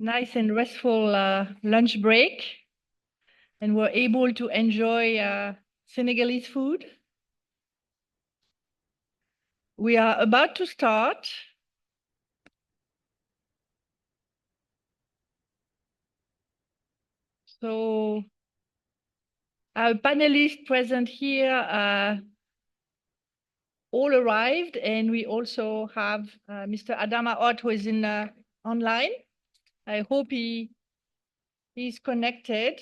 nice and restful lunch break, and we're able to enjoy Senegalese food. We are about to start. So our panelists present here all arrived, and we also have Mr. Adama Ott, who is in online. I hope he's connected.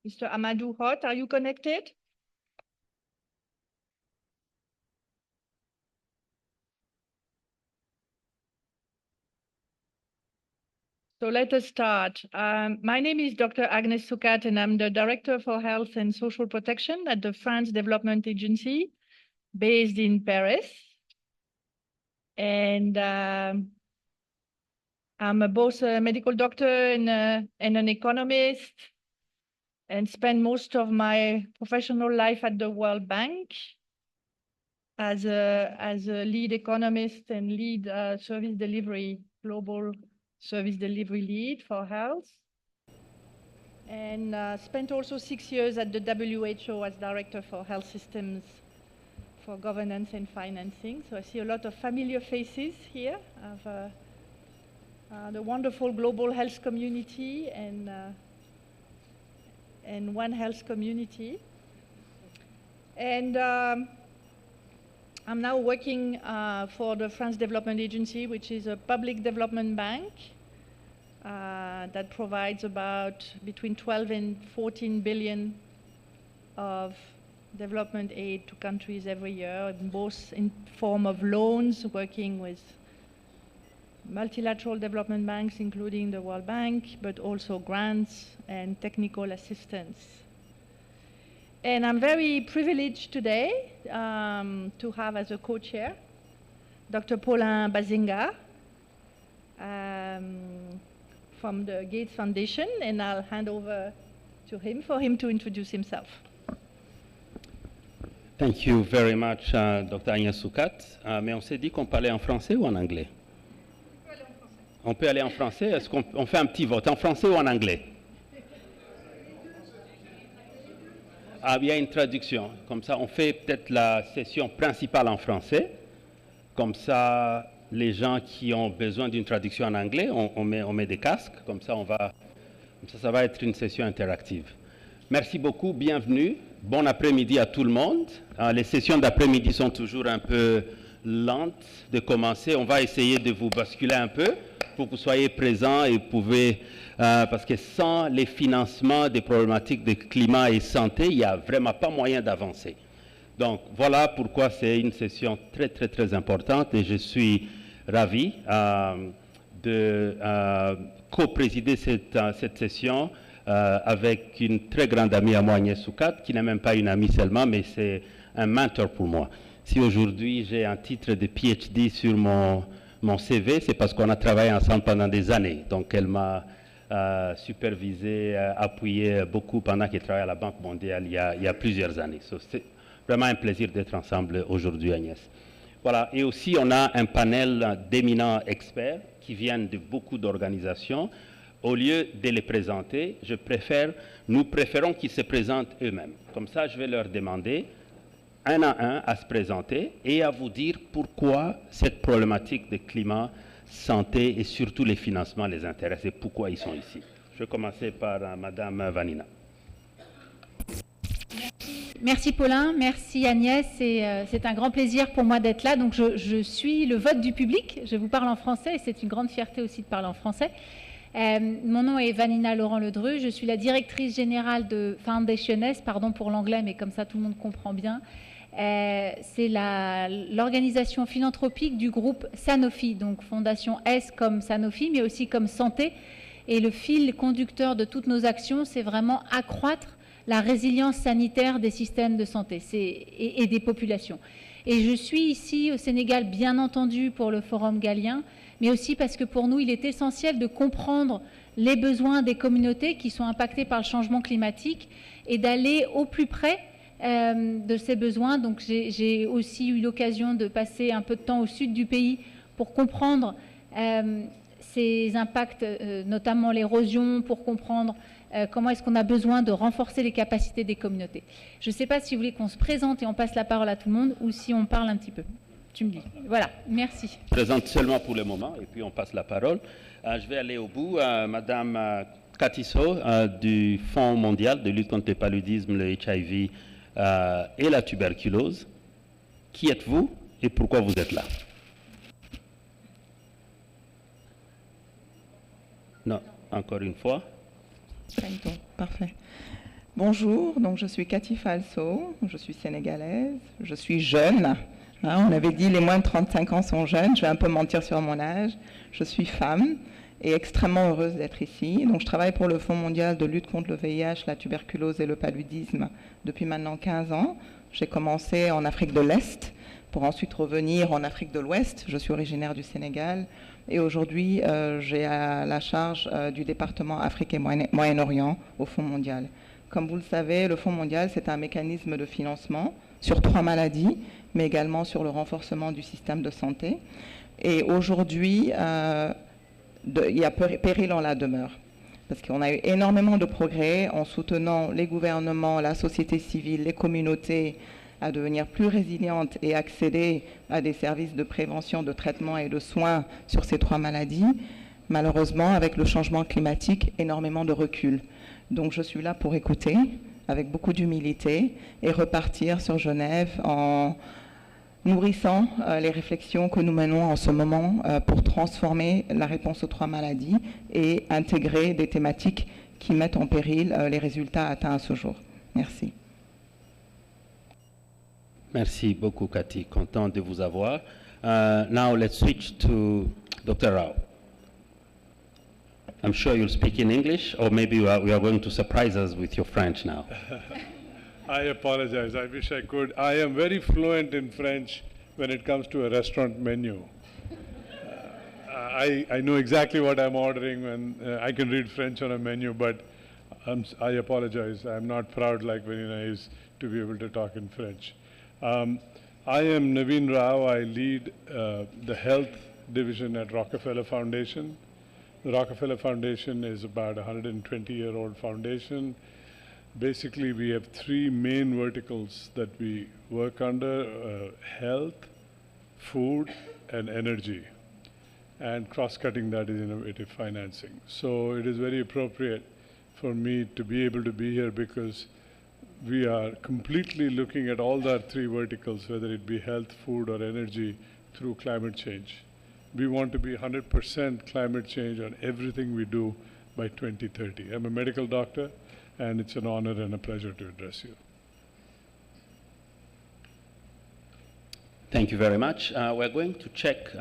Mr. Amadou Hott, are you connected? So let us start. My name is Dr. Agnes Soukat, and I'm the Director for Health and Social Protection at the France Development Agency, based in Paris. And I'm both a medical doctor and an economist, and spend most of my professional life at the World Bank as a lead economist and lead service delivery, global service delivery lead for health. And spent also 6 years at the WHO as director for health systems for governance and financing. So I see a lot of familiar faces here of the wonderful global health community and One Health community. And I'm now working for the France Development Agency, which is a public development bank that provides about between 12 and 14 billion of development aid to countries every year, both in form of loans, working with multilateral development banks, including the World Bank, but also grants and technical assistance. And I'm very privileged today to have as a co-chair Dr. Paulin Bazinga from the Gates Foundation, and I'll hand over to him for him to introduce himself. Thank you very much, Dr. Agnès Soukat. Mais on s'est dit qu'on parlait en français ou en anglais? On peut aller en français. Est-ce qu'on fait un petit vote en français ou en anglais? Ah, il y a une traduction. Comme ça, on fait peut-être la session principale en français. Comme ça, les gens qui ont besoin d'une traduction en anglais, on met des casques. Comme ça, ça va être une session interactive. Merci beaucoup, bienvenue. Bon après-midi à tout le monde. Les sessions d'après-midi sont toujours un peu lentes de commencer. On va essayer de vous basculer un peu pour que vous soyez présents et pouvez... parce que sans les financements des problématiques de climat et santé, il n'y a vraiment pas moyen d'avancer. Donc voilà pourquoi c'est une session très très très importante, et je suis ravi de co-présider cette session avec une très grande amie à moi, Agnès Soukat, qui n'est même pas une amie seulement, mais c'est un mentor pour moi. Si aujourd'hui j'ai un titre de PhD sur mon CV, c'est parce qu'on a travaillé ensemble pendant des années. Donc elle m'a supervisé, appuyé beaucoup pendant qu'elle travaillait à la Banque mondiale il y a plusieurs années. So, c'est vraiment un plaisir d'être ensemble aujourd'hui, Agnès. Voilà, et aussi on a un panel d'éminents experts qui viennent de beaucoup d'organisations. Au lieu de les présenter, nous préférons qu'ils se présentent eux-mêmes. Comme ça, je vais leur demander un à un à se présenter et à vous dire pourquoi cette problématique de climat, santé et surtout les financements les intéressent et pourquoi ils sont ici. Je vais commencer par Madame Vanina. Merci Paulin, merci Agnès, c'est un grand plaisir pour moi d'être là. Donc je suis le vote du public, je vous parle en français et c'est une grande fierté aussi de parler en français. Mon nom est Vanina Laurent-Ledru, je suis la directrice générale de Foundation S, pardon pour l'anglais, mais comme ça tout le monde comprend bien. C'est l'organisation philanthropique du groupe Sanofi, donc Fondation S comme Sanofi, mais aussi comme santé. Et le fil conducteur de toutes nos actions, c'est vraiment accroître la résilience sanitaire des systèmes de santé et des populations. Et je suis ici au Sénégal, bien entendu, pour le Forum Galien, mais aussi parce que pour nous, il est essentiel de comprendre les besoins des communautés qui sont impactées par le changement climatique et d'aller au plus près de ces besoins. Donc j'ai aussi eu l'occasion de passer un peu de temps au sud du pays pour comprendre ces impacts, notamment l'érosion, pour comprendre comment est-ce qu'on a besoin de renforcer les capacités des communautés. Je ne sais pas si vous voulez qu'on se présente et on passe la parole à tout le monde ou si on parle un petit peu. Tu me dis. Voilà, merci. Je présente seulement pour le moment et puis on passe la parole. Je vais aller au bout. Madame Cathy So du Fonds mondial de lutte contre le paludisme, le HIV et la tuberculose. Qui êtes-vous et pourquoi vous êtes là? Non, encore une fois. Parfait. Bonjour, donc je suis Cathy Falso, je suis sénégalaise, je suis jeune. Hein, on avait dit les moins de 35 ans sont jeunes, je vais un peu mentir sur mon âge. Je suis femme et extrêmement heureuse d'être ici. Donc je travaille pour le Fonds mondial de lutte contre le VIH, la tuberculose et le paludisme depuis maintenant 15 ans. J'ai commencé en Afrique de l'Est pour ensuite revenir en Afrique de l'Ouest. Je suis originaire du Sénégal. Et aujourd'hui, j'ai à la charge du département Afrique et Moyen-Orient au Fonds mondial. Comme vous le savez, le Fonds mondial, c'est un mécanisme de financement sur 3 maladies, mais également sur le renforcement du système de santé. Et aujourd'hui, il y a péril en la demeure. Parce qu'on a eu énormément de progrès en soutenant les gouvernements, la société civile, les communautés, à devenir plus résilientes et accéder à des services de prévention, de traitement et de soins sur ces 3 maladies. Malheureusement, avec le changement climatique, énormément de recul. Donc je suis là pour écouter avec beaucoup d'humilité et repartir sur Genève en nourrissant les réflexions que nous menons en ce moment pour transformer la réponse aux 3 maladies et intégrer des thématiques qui mettent en péril les résultats atteints à ce jour. Merci. Merci beaucoup, Cathy. Content de vous avoir. Now let's switch to Dr. Rao. I'm sure you'll speak in English, or maybe we are going to surprise us with your French now. I apologize. I wish I could. I am very fluent in French when it comes to a restaurant menu. I know exactly what I'm ordering when I can read French on a menu, but I apologize. I'm not proud like Vanina is to be able to talk in French. I am Naveen Rao. I lead the health division at Rockefeller Foundation. The Rockefeller Foundation is about a 120-year-old foundation. Basically, we have 3 main verticals that we work under, health, food, and energy. And cross-cutting that is innovative financing. So it is very appropriate for me to be able to be here because we are completely looking at all the 3 verticals, whether it be health, food, or energy, through climate change. We want to be 100% climate change on everything we do by 2030. I'm a medical doctor, and it's an honor and a pleasure to address you. Thank you very much. We're going to check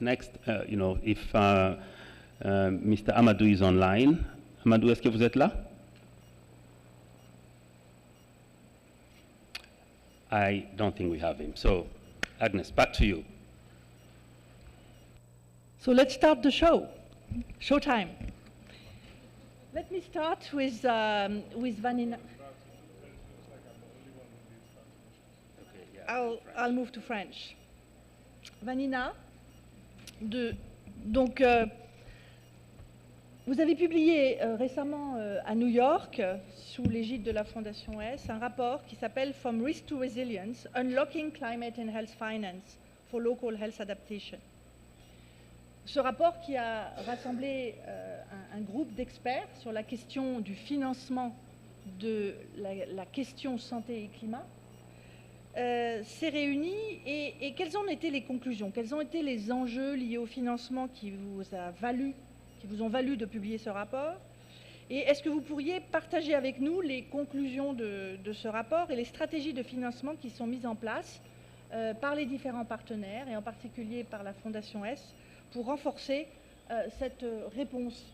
next, if Mr. Amadou is online. Amadou, est-ce que vous êtes là? I don't think we have him. So, Agnes, back to you. So let's start the show. Showtime. Let me start with Vanina. I'll move to French. Vanina, donc, vous avez publié récemment à New York, sous l'égide de la Fondation S, un rapport qui s'appelle From Risk to Resilience, Unlocking Climate and Health Finance for Local Health Adaptation. Ce rapport qui a rassemblé un groupe d'experts sur la question du financement de la question santé et climat s'est réuni et quelles ont été les conclusions? Quels ont été les enjeux liés au financement qui vous ont valu de publier ce rapport? Et est-ce que vous pourriez partager avec nous les conclusions de ce rapport et les stratégies de financement qui sont mises en place par les différents partenaires et en particulier par la Fondation S pour renforcer cette réponse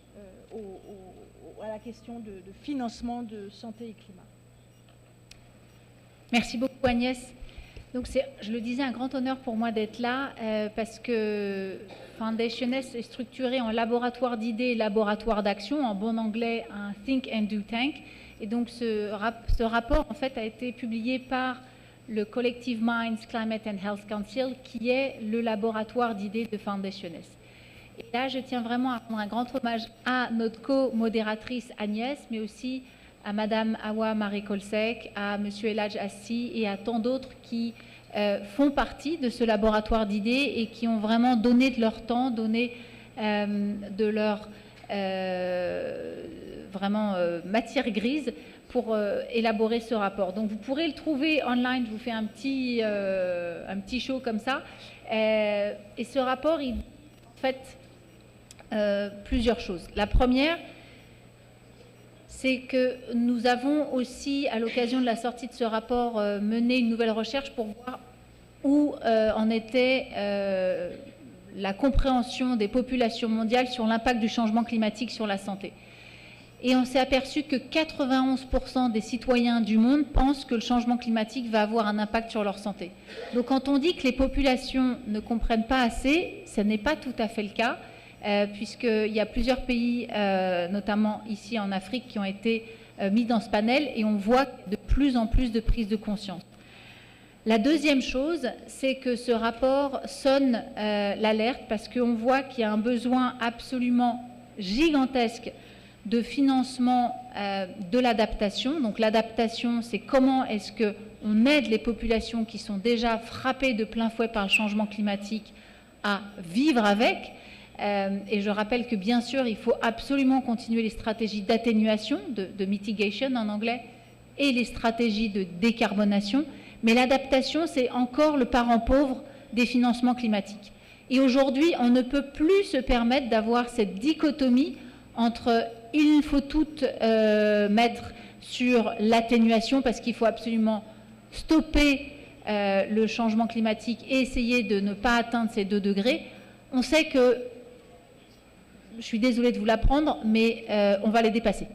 à la question de financement de santé et climat? Merci beaucoup Agnès. Donc je le disais, un grand honneur pour moi d'être là parce que Foundation S est structuré en laboratoire d'idées et laboratoire d'action, en bon anglais un think and do tank. Et donc ce rapport en fait a été publié par le Collective Minds Climate and Health Council qui est le laboratoire d'idées de Foundation S. Et là, je tiens vraiment à rendre un grand hommage à notre co-modératrice Agnès, mais aussi à Madame Awa Marie-Kolsek, à Monsieur Eladj Assi et à tant d'autres qui font partie de ce laboratoire d'idées et qui ont vraiment donné de leur temps, donné de leur matière grise pour élaborer ce rapport. Donc vous pourrez le trouver online, je vous fais un petit show comme ça. Et ce rapport, il fait plusieurs choses. La première, c'est que nous avons aussi, à l'occasion de la sortie de ce rapport, mené une nouvelle recherche pour voir où en était la compréhension des populations mondiales sur l'impact du changement climatique sur la santé. Et on s'est aperçu que 91% des citoyens du monde pensent que le changement climatique va avoir un impact sur leur santé. Donc quand on dit que les populations ne comprennent pas assez, ce n'est pas tout à fait le cas, puisqu'il y a plusieurs pays, notamment ici en Afrique, qui ont été mis dans ce panel, et on voit de plus en plus de prise de conscience. La deuxième chose, c'est que ce rapport sonne l'alerte, parce qu'on voit qu'il y a un besoin absolument gigantesque de financement de l'adaptation. Donc l'adaptation, c'est comment est-ce qu'on aide les populations qui sont déjà frappées de plein fouet par le changement climatique à vivre avec. Et je rappelle que bien sûr, il faut absolument continuer les stratégies d'atténuation, de mitigation en anglais, et les stratégies de décarbonation. Mais l'adaptation, c'est encore le parent pauvre des financements climatiques. Et aujourd'hui, on ne peut plus se permettre d'avoir cette dichotomie entre il faut tout mettre sur l'atténuation parce qu'il faut absolument stopper le changement climatique et essayer de ne pas atteindre ces 2 degrés. On sait que, je suis désolée de vous l'apprendre, mais on va les dépasser.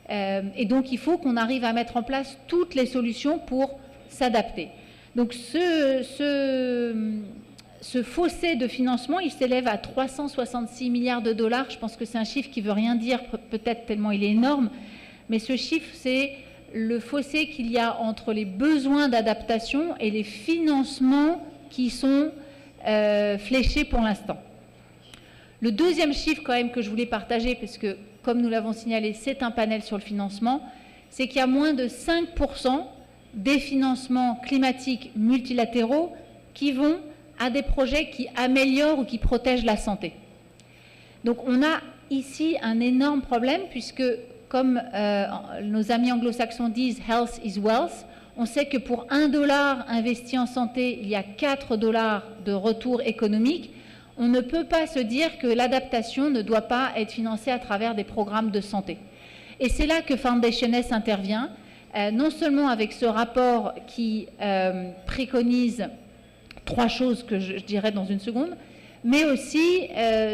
Et donc il faut qu'on arrive à mettre en place toutes les solutions pour s'adapter. Donc ce fossé de financement, il s'élève à 366 milliards de dollars. Je pense que c'est un chiffre qui ne veut rien dire, peut-être tellement il est énorme, mais ce chiffre, c'est le fossé qu'il y a entre les besoins d'adaptation et les financements qui sont fléchés pour l'instant. Le deuxième chiffre quand même que je voulais partager, parce que comme nous l'avons signalé, c'est un panel sur le financement, c'est qu'il y a moins de 5% des financements climatiques multilatéraux qui vont à des projets qui améliorent ou qui protègent la santé. Donc on a ici un énorme problème puisque, comme nos amis anglo-saxons disent « health is wealth », on sait que pour $1 investi en santé, il y a $4 de retour économique. On ne peut pas se dire que l'adaptation ne doit pas être financée à travers des programmes de santé. Et c'est là que Foundation S intervient, non seulement avec ce rapport qui préconise 3 choses que je dirai dans une seconde, mais aussi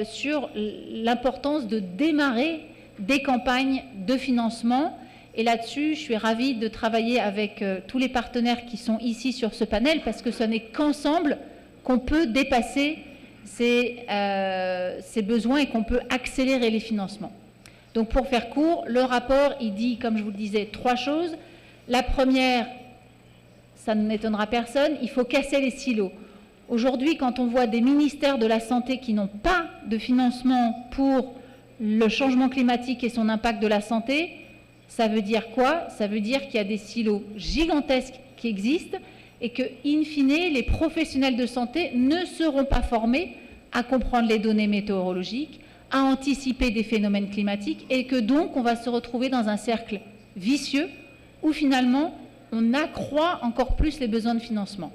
sur l'importance de démarrer des campagnes de financement. Et là-dessus, je suis ravie de travailler avec tous les partenaires qui sont ici sur ce panel, parce que ce n'est qu'ensemble qu'on peut dépasser ces besoins et qu'on peut accélérer les financements. Donc pour faire court, le rapport, il dit, comme je vous le disais, 3 choses. La première, ça n'étonnera personne, il faut casser les silos. Aujourd'hui, quand on voit des ministères de la Santé qui n'ont pas de financement pour le changement climatique et son impact de la santé, ça veut dire quoi? Ça veut dire qu'il y a des silos gigantesques qui existent et que, in fine, les professionnels de santé ne seront pas formés à comprendre les données météorologiques, à anticiper des phénomènes climatiques et que donc on va se retrouver dans un cercle vicieux où finalement on accroît encore plus les besoins de financement.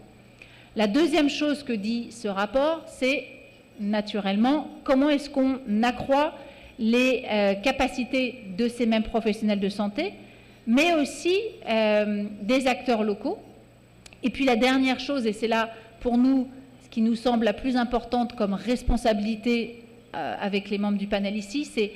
La deuxième chose que dit ce rapport, c'est naturellement comment est-ce qu'on accroît les capacités de ces mêmes professionnels de santé, mais aussi des acteurs locaux. Et puis la dernière chose, et c'est là pour nous ce qui nous semble la plus importante comme responsabilité avec les membres du panel ici, c'est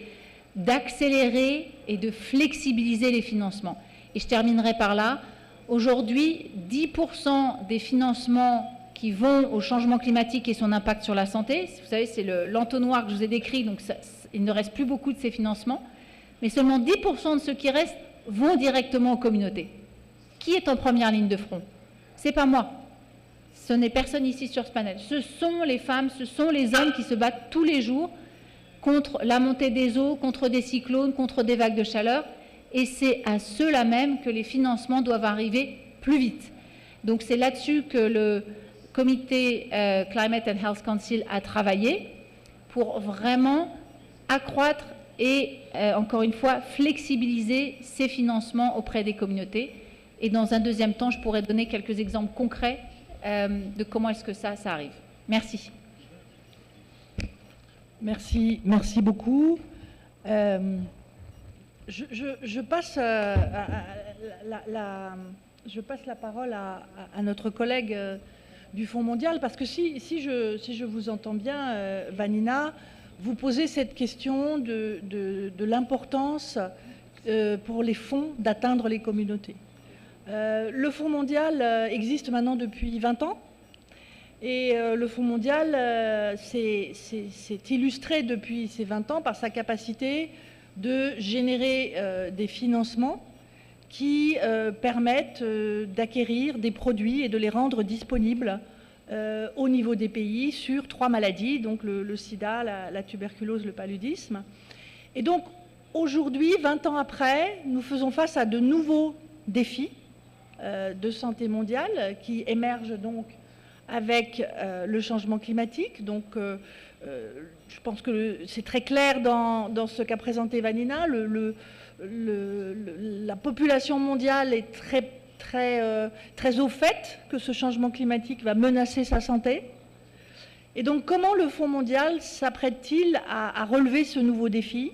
d'accélérer et de flexibiliser les financements. Et je terminerai par là. Aujourd'hui, 10% des financements qui vont au changement climatique et son impact sur la santé, vous savez, c'est l'entonnoir que je vous ai décrit, donc il ne reste plus beaucoup de ces financements, mais seulement 10% de ceux qui restent vont directement aux communautés. Qui est en première ligne de front? Ce n'est pas moi. Ce n'est personne ici sur ce panel. Ce sont les femmes, ce sont les hommes qui se battent tous les jours contre la montée des eaux, contre des cyclones, contre des vagues de chaleur. Et c'est à ceux-là même que les financements doivent arriver plus vite. Donc c'est là-dessus que le comité Climate and Health Council a travaillé pour vraiment accroître et, encore une fois, flexibiliser ces financements auprès des communautés. Et dans un deuxième temps, je pourrais donner quelques exemples concrets de comment est-ce que ça arrive. Merci. Merci beaucoup. Je passe la parole à notre collègue du Fonds mondial, parce que si je vous entends bien, Vanina, vous posez cette question de l'importance pour les fonds d'atteindre les communautés. Le Fonds mondial existe maintenant depuis 20 ans. Et le Fonds mondial s'est illustré depuis ces 20 ans par sa capacité de générer des financements qui permettent d'acquérir des produits et de les rendre disponibles au niveau des pays sur 3 maladies, donc le sida, la tuberculose, le paludisme. Et donc aujourd'hui, 20 ans après, nous faisons face à de nouveaux défis de santé mondiale qui émergent donc avec le changement climatique. Donc, je pense que c'est très clair dans ce qu'a présenté Vanina. La population mondiale est très au fait que ce changement climatique va menacer sa santé. Et donc, comment le Fonds mondial s'apprête-t-il à relever ce nouveau défi?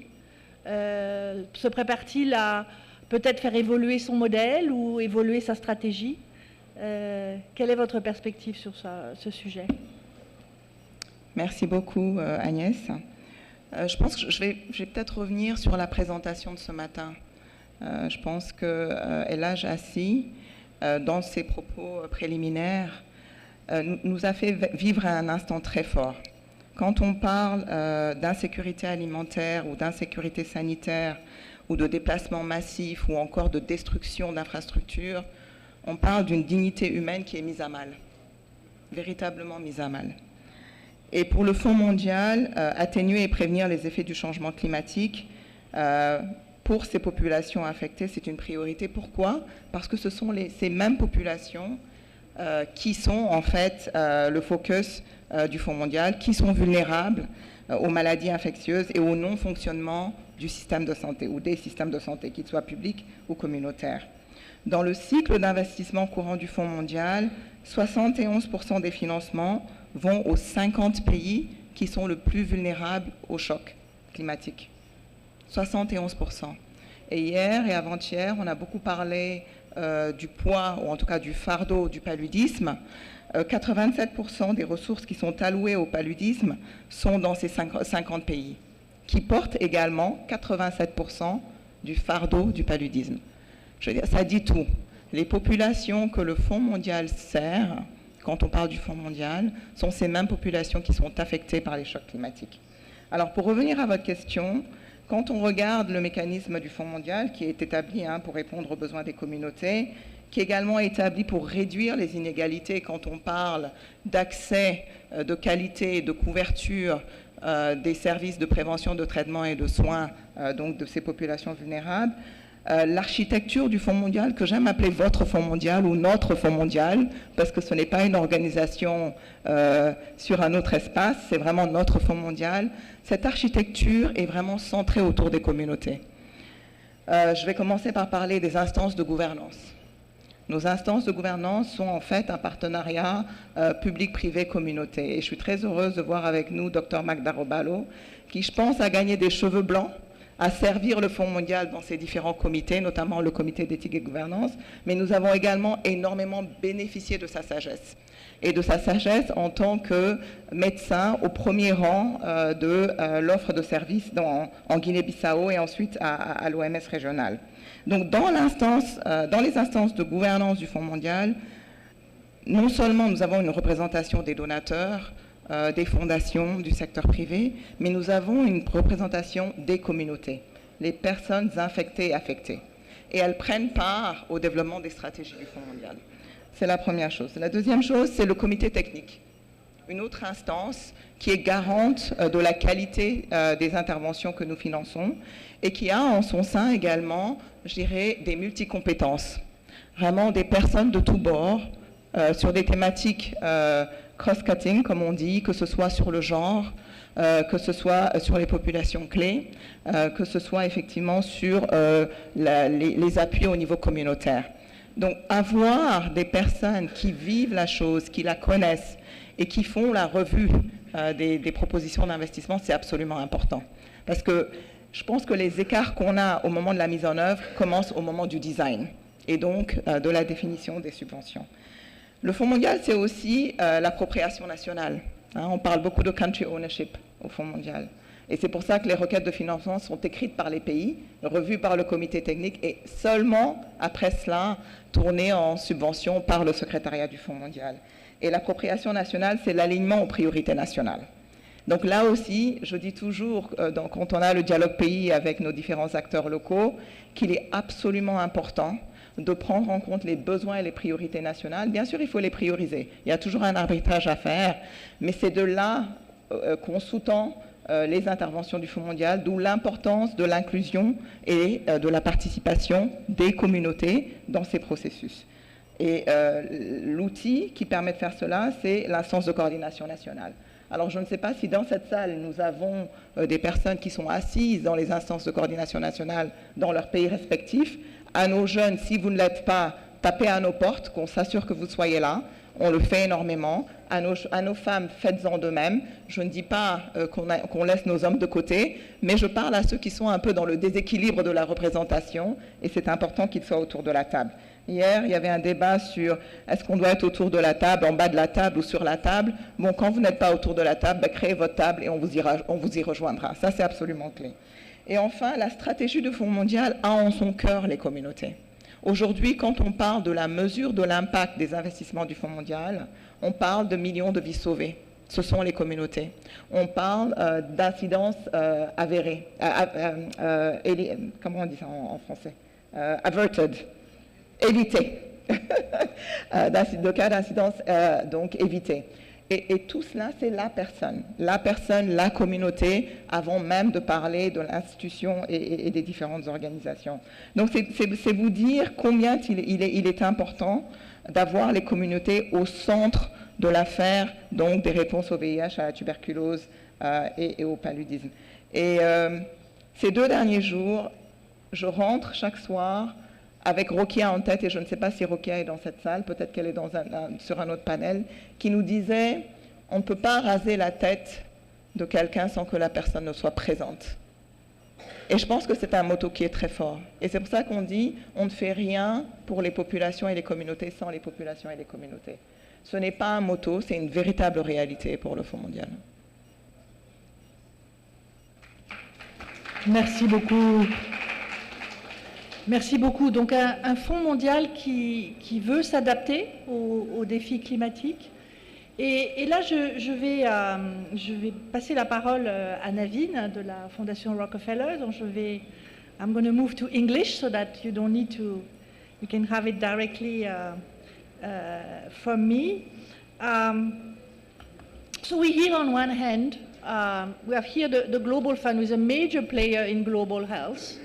Se prépare-t-il à peut-être faire évoluer son modèle ou évoluer sa stratégie? Quelle est votre perspective sur ce sujet? Merci beaucoup, Agnès. Je pense que je vais peut-être revenir sur la présentation de ce matin. Je pense qu'Ella Jassi, dans ses propos préliminaires, nous a fait vivre un instant très fort. Quand on parle d'insécurité alimentaire ou d'insécurité sanitaire ou de déplacement massif ou encore de destruction d'infrastructures, on parle d'une dignité humaine qui est mise à mal, véritablement mise à mal. Et pour le Fonds mondial, atténuer et prévenir les effets du changement climatique, pour ces populations affectées, c'est une priorité. Pourquoi? Parce que ce sont ces mêmes populations qui sont en fait le focus du Fonds mondial, qui sont vulnérables aux maladies infectieuses et au non-fonctionnement du système de santé ou des systèmes de santé, qu'ils soient publics ou communautaires. Dans le cycle d'investissement courant du Fonds mondial, 71% des financements vont aux 50 pays qui sont le plus vulnérables au choc climatique. 71%. Et hier et avant-hier, on a beaucoup parlé du poids, ou en tout cas du fardeau du paludisme. 87% des ressources qui sont allouées au paludisme sont dans ces 50 pays, qui portent également 87% du fardeau du paludisme. Je veux dire, ça dit tout. Les populations que le Fonds mondial sert, quand on parle du Fonds mondial, sont ces mêmes populations qui sont affectées par les chocs climatiques. Alors, pour revenir à votre question, quand on regarde le mécanisme du Fonds mondial, qui est établi pour répondre aux besoins des communautés, qui est également établi pour réduire les inégalités quand on parle d'accès, de qualité et de couverture des services de prévention, de traitement et de soins donc de ces populations vulnérables, l'architecture du Fonds mondial, que j'aime appeler votre Fonds mondial ou notre Fonds mondial, parce que ce n'est pas une organisation sur un autre espace, c'est vraiment notre Fonds mondial. Cette architecture est vraiment centrée autour des communautés. Je vais commencer par parler des instances de gouvernance. Nos instances de gouvernance sont en fait un partenariat public-privé-communauté. Et je suis très heureuse de voir avec nous Dr Magda Robalo, qui, je pense, a gagné des cheveux blancs à servir le Fonds mondial dans ses différents comités, notamment le comité d'éthique et de gouvernance, mais nous avons également énormément bénéficié de sa sagesse. Et de sa sagesse en tant que médecin au premier rang de l'offre de services en Guinée-Bissau et ensuite à l'OMS régionale. Donc dans les instances de gouvernance du Fonds mondial, non seulement nous avons une représentation des donateurs, des fondations, du secteur privé, mais nous avons une représentation des communautés, les personnes infectées et affectées. Et elles prennent part au développement des stratégies du Fonds mondial. C'est la première chose. La deuxième chose, c'est le comité technique. une autre instance qui est garante de la qualité des interventions que nous finançons et qui a en son sein également, je dirais, des multicompétences. Vraiment des personnes de tous bords sur des thématiques cross-cutting, comme on dit, que ce soit sur le genre, que ce soit sur les populations clés, que ce soit effectivement sur les appuis au niveau communautaire. Donc avoir des personnes qui vivent la chose, qui la connaissent et qui font la revue des propositions d'investissement, c'est absolument important. Parce que je pense que les écarts qu'on a au moment de la mise en œuvre commencent au moment du design et donc de la définition des subventions. Le Fonds mondial, c'est aussi l'appropriation nationale. Hein, on parle beaucoup de country ownership au Fonds mondial. Et c'est pour ça que les requêtes de financement sont écrites par les pays, revues par le comité technique et seulement après cela tournées en subvention par le secrétariat du Fonds mondial. Et l'appropriation nationale, c'est l'alignement aux priorités nationales. Donc là aussi, je dis toujours, quand on a le dialogue pays avec nos différents acteurs locaux, qu'il est absolument important de prendre en compte les besoins et les priorités nationales. Bien sûr, il faut les prioriser. Il y a toujours un arbitrage à faire, mais c'est de là qu'on sous-tend les interventions du Fonds mondial, d'où l'importance de l'inclusion et de la participation des communautés dans ces processus. Et l'outil qui permet de faire cela, c'est l'instance de coordination nationale. Alors, je ne sais pas si dans cette salle, nous avons des personnes qui sont assises dans les instances de coordination nationale dans leurs pays respectifs. À nos jeunes, si vous ne l'êtes pas, tapez à nos portes, qu'on s'assure que vous soyez là. On le fait énormément. À nos femmes, faites-en de même. Je ne dis pas qu'on laisse nos hommes de côté, mais je parle à ceux qui sont un peu dans le déséquilibre de la représentation, et c'est important qu'ils soient autour de la table. Hier, il y avait un débat sur est-ce qu'on doit être autour de la table, en bas de la table ou sur la table. Bon, quand vous n'êtes pas autour de la table, créez votre table et on vous y rejoindra. Ça, c'est absolument clé. Et enfin, la stratégie du Fonds mondial a en son cœur les communautés. Aujourd'hui, quand on parle de la mesure de l'impact des investissements du Fonds mondial, on parle de millions de vies sauvées. Ce sont les communautés. On parle d'incidences avérées. Comment on dit ça en français? Averted. Éviter. De cas d'incidence, donc éviter. Et tout cela, c'est la personne, la communauté, avant même de parler de l'institution et des différentes organisations. Donc, c'est vous dire combien il est important d'avoir les communautés au centre de l'affaire, donc des réponses au VIH, à la tuberculose et au paludisme. Et ces 2 derniers jours, je rentre chaque soir avec Rokia en tête, et je ne sais pas si Rokia est dans cette salle, peut-être qu'elle est sur un autre panel, qui nous disait « on ne peut pas raser la tête de quelqu'un sans que la personne ne soit présente ». Et je pense que c'est un motto qui est très fort. Et c'est pour ça qu'on dit « on ne fait rien pour les populations et les communautés sans les populations et les communautés ». Ce n'est pas un motto, c'est une véritable réalité pour le Fonds mondial. Merci beaucoup. Merci beaucoup. Donc un fonds mondial qui veut s'adapter aux défis climatiques. Et là, je vais passer la parole à Naveen de la Fondation Rockefeller. Donc I'm going to move to English so that you don't need to, you can have it directly from me. So we hear on one hand, we have here the Global Fund, who is a major player in global health.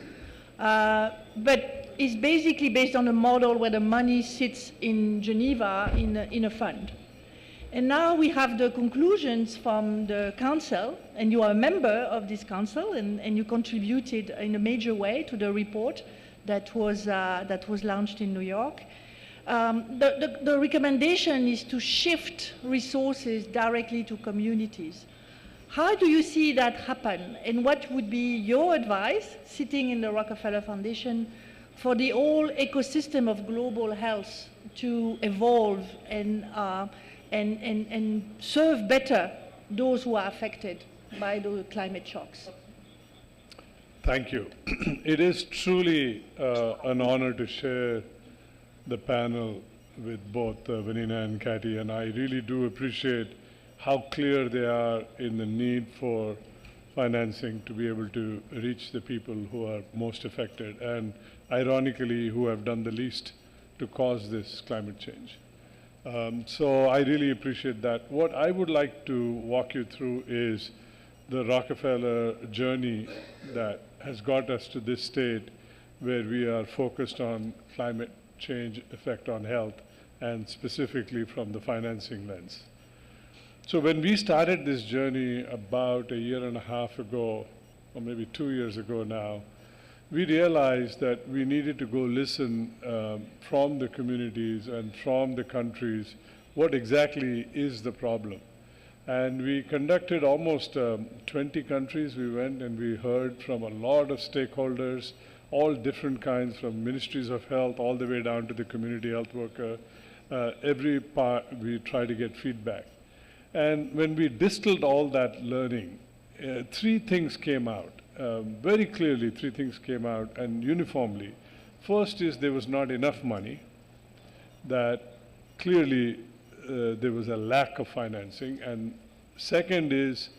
But it's basically based on a model where the money sits in Geneva in a fund. And now we have the conclusions from the council, and you are a member of this council, and you contributed in a major way to the report that was launched in New York. The recommendation is to shift resources directly to communities. How do you see that happen, and what would be your advice, sitting in the Rockefeller Foundation, for the whole ecosystem of global health to evolve and serve better those who are affected by the climate shocks? Thank you. It is truly an honor to share the panel with both Vanina and Cathy, and I really do appreciate how clear they are in the need for financing to be able to reach the people who are most affected and, ironically, who have done the least to cause this climate change. So I really appreciate that. What I would like to walk you through is the Rockefeller journey that has got us to this state where we are focused on climate change effect on health, and specifically from the financing lens. So when we started this journey about a year and a half ago, or maybe 2 years ago now, we realized that we needed to go listen from the communities and from the countries what exactly is the problem. And we conducted almost 20 countries. We went and we heard from a lot of stakeholders, all different kinds, from ministries of health all the way down to the community health worker. Every part we try to get feedback. And when we distilled all that learning, 3 things came out. Very clearly, 3 things came out, and uniformly. First is there was not enough money, that clearly there was a lack of financing. And second is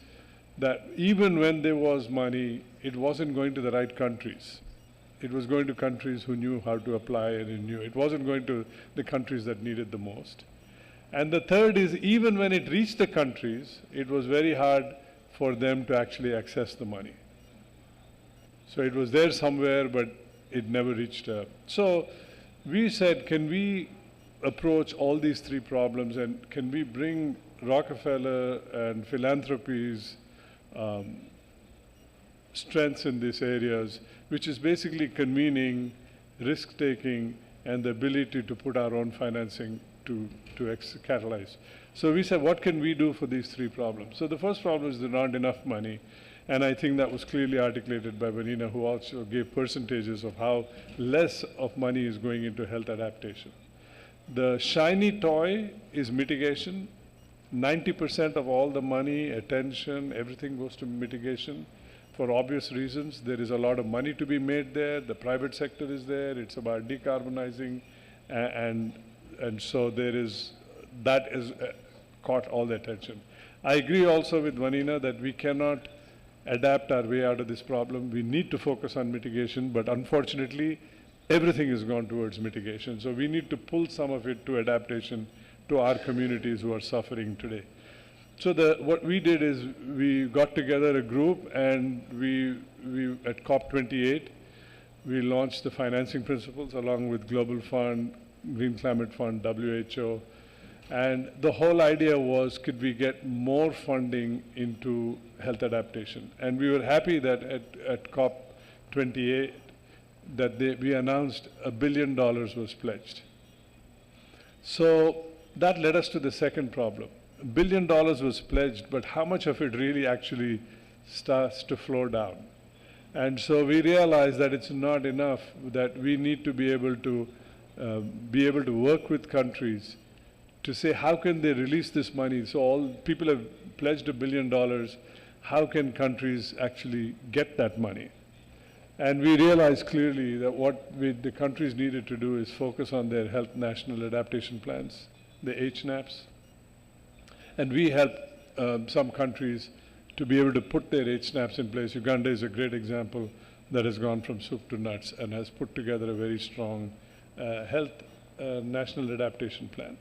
that even when there was money, it wasn't going to the right countries. It was going to countries who knew how to apply, and who knew it wasn't going to the countries that needed the most. And the third is, even when it reached the countries, it was very hard for them to actually access the money. So it was there somewhere, but it never reached. So we said, can we approach all these 3 problems, and can we bring Rockefeller and philanthropy's strengths in these areas, which is basically convening, risk-taking, and the ability to put our own financing to catalyze. So we said, what can we do for these 3 problems? So the first problem is there's not enough money. And I think that was clearly articulated by Vanina, who also gave percentages of how less of money is going into health adaptation. The shiny toy is mitigation. 90% of all the money, attention, everything goes to mitigation. For obvious reasons, there is a lot of money to be made there. The private sector is there. It's about decarbonizing. And so that is caught all the attention. I agree also with Vanina that we cannot adapt our way out of this problem. We need to focus on mitigation, but unfortunately, everything has gone towards mitigation. So we need to pull some of it to adaptation to our communities who are suffering today. So what we did is we got together a group, and we at COP28, we launched the financing principles along with Global Fund, Green Climate Fund, WHO. And the whole idea was, could we get more funding into health adaptation? And we were happy that at COP28, that we announced $1 billion was pledged. So that led us to the second problem. $1 billion was pledged, but how much of it really actually starts to flow down? And so we realized that it's not enough, that we need to be able to work with countries to say, how can they release this money? So all people have pledged $1 billion. How can countries actually get that money? And we realized clearly that what the countries needed to do is focus on their health national adaptation plans, the HNAPs. And we help some countries to be able to put their HNAPs in place. Uganda is a great example that has gone from soup to nuts and has put together a very strong health national adaptation plan.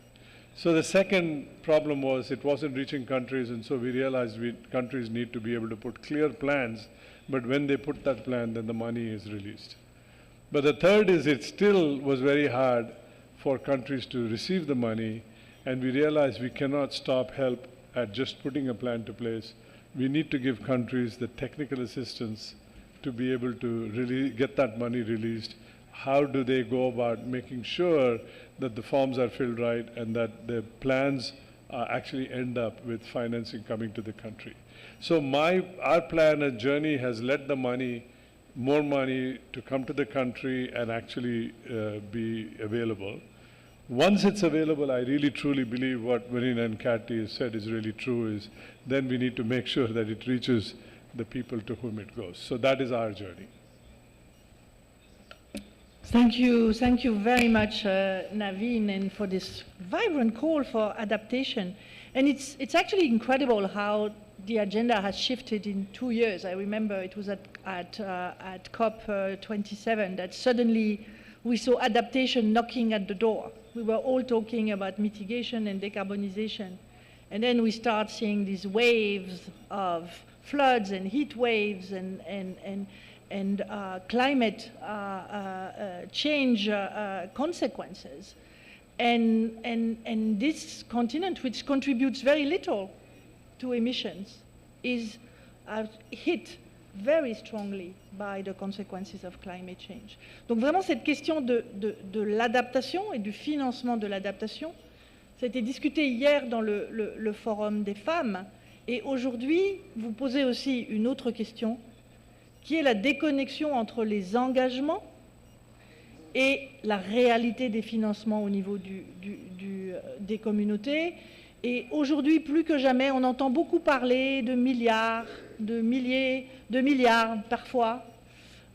So the second problem was it wasn't reaching countries, and so we realized countries need to be able to put clear plans, but when they put that plan, then the money is released. But the third is it still was very hard for countries to receive the money, and we realized we cannot stop help at just putting a plan to place. We need to give countries the technical assistance to be able to really get that money released. How do they go about making sure that the forms are filled right and that the plans actually end up with financing coming to the country? So our plan and journey has led the money, more money to come to the country and actually be available. Once it's available, I really truly believe what Vanina and Kathy has said is really true, is then we need to make sure that it reaches the people to whom it goes. So that is our journey. Thank you very much, Naveen, and for this vibrant call for adaptation. And it's actually incredible how the agenda has shifted in 2 years. I remember it was at COP27 that suddenly we saw adaptation knocking at the door. we were all talking about mitigation and decarbonization. And then we start seeing these waves of floods and heat waves and climate change consequences. And this continent, which contributes very little to emissions, is hit very strongly by the consequences of climate change. Donc vraiment cette question de l'adaptation et du financement de l'adaptation, ça a été discuté hier dans le forum des femmes, et aujourd'hui vous posez aussi une autre question qui est la déconnexion entre les engagements et la réalité des financements au niveau des communautés. Et aujourd'hui, plus que jamais, on entend beaucoup parler de milliards, de milliers, de milliards parfois,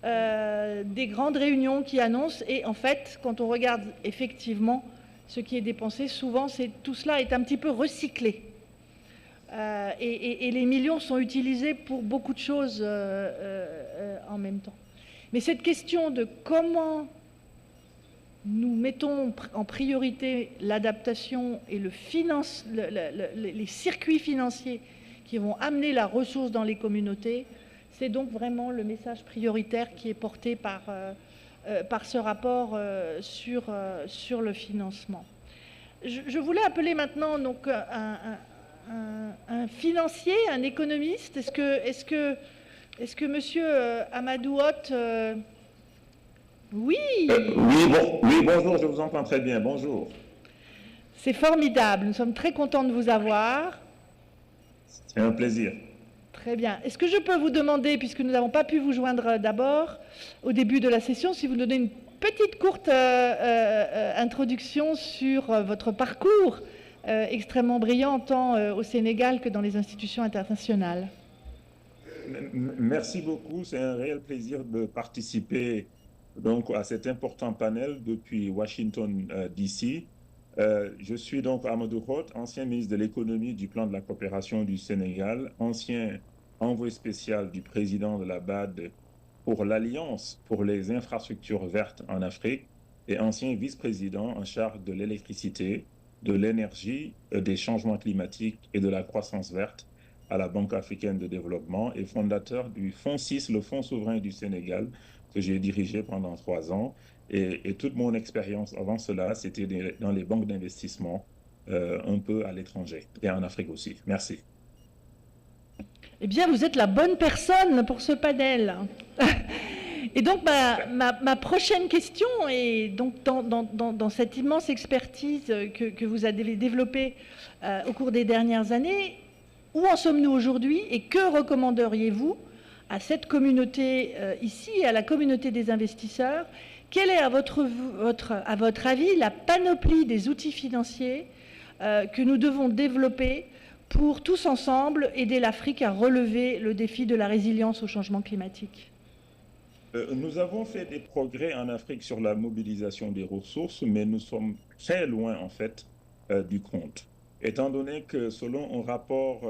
des grandes réunions qui annoncent. Et en fait, quand on regarde effectivement ce qui est dépensé, souvent tout cela est un petit peu recyclé. Et les millions sont utilisés pour beaucoup de choses en même temps. Mais cette question de comment nous mettons en priorité l'adaptation et les circuits financiers qui vont amener la ressource dans les communautés, c'est donc vraiment le message prioritaire qui est porté par ce rapport sur le financement. Je voulais appeler maintenant donc un financier, un économiste. Est-ce que Monsieur Amadou Hott oui. Oui, bonjour, je vous entends très bien, bonjour. C'est formidable, nous sommes très contents de vous avoir. C'est un plaisir. Très bien. Est-ce que je peux vous demander, puisque nous n'avons pas pu vous joindre d'abord au début de la session, si vous nous donnez une petite courte introduction sur votre parcours extrêmement brillant tant au Sénégal que dans les institutions internationales. Merci beaucoup, c'est un réel plaisir de participer donc à cet important panel depuis Washington, D.C. Je suis donc Amadou Hott, ancien ministre de l'économie du plan de la coopération du Sénégal, ancien envoyé spécial du président de la BAD pour l'Alliance pour les infrastructures vertes en Afrique et ancien vice-président en charge de l'électricité, de l'énergie, des changements climatiques et de la croissance verte à la Banque africaine de développement et fondateur du Fonds 6, le Fonds souverain du Sénégal, que j'ai dirigé pendant 3 ans. Et toute mon expérience avant cela, c'était dans les banques d'investissement, un peu à l'étranger et en Afrique aussi. Merci. Eh bien, vous êtes la bonne personne pour ce panel. Et donc, ma prochaine question est donc dans cette immense expertise que vous avez développée au cours des dernières années. Où en sommes-nous aujourd'hui et que recommanderiez-vous à cette communauté ici et à la communauté des investisseurs? Quelle est, à votre avis, la panoplie des outils financiers que nous devons développer pour tous ensemble aider l'Afrique à relever le défi de la résilience au changement climatique? Nous avons fait des progrès en Afrique sur la mobilisation des ressources, mais nous sommes très loin en fait du compte. Étant donné que selon un rapport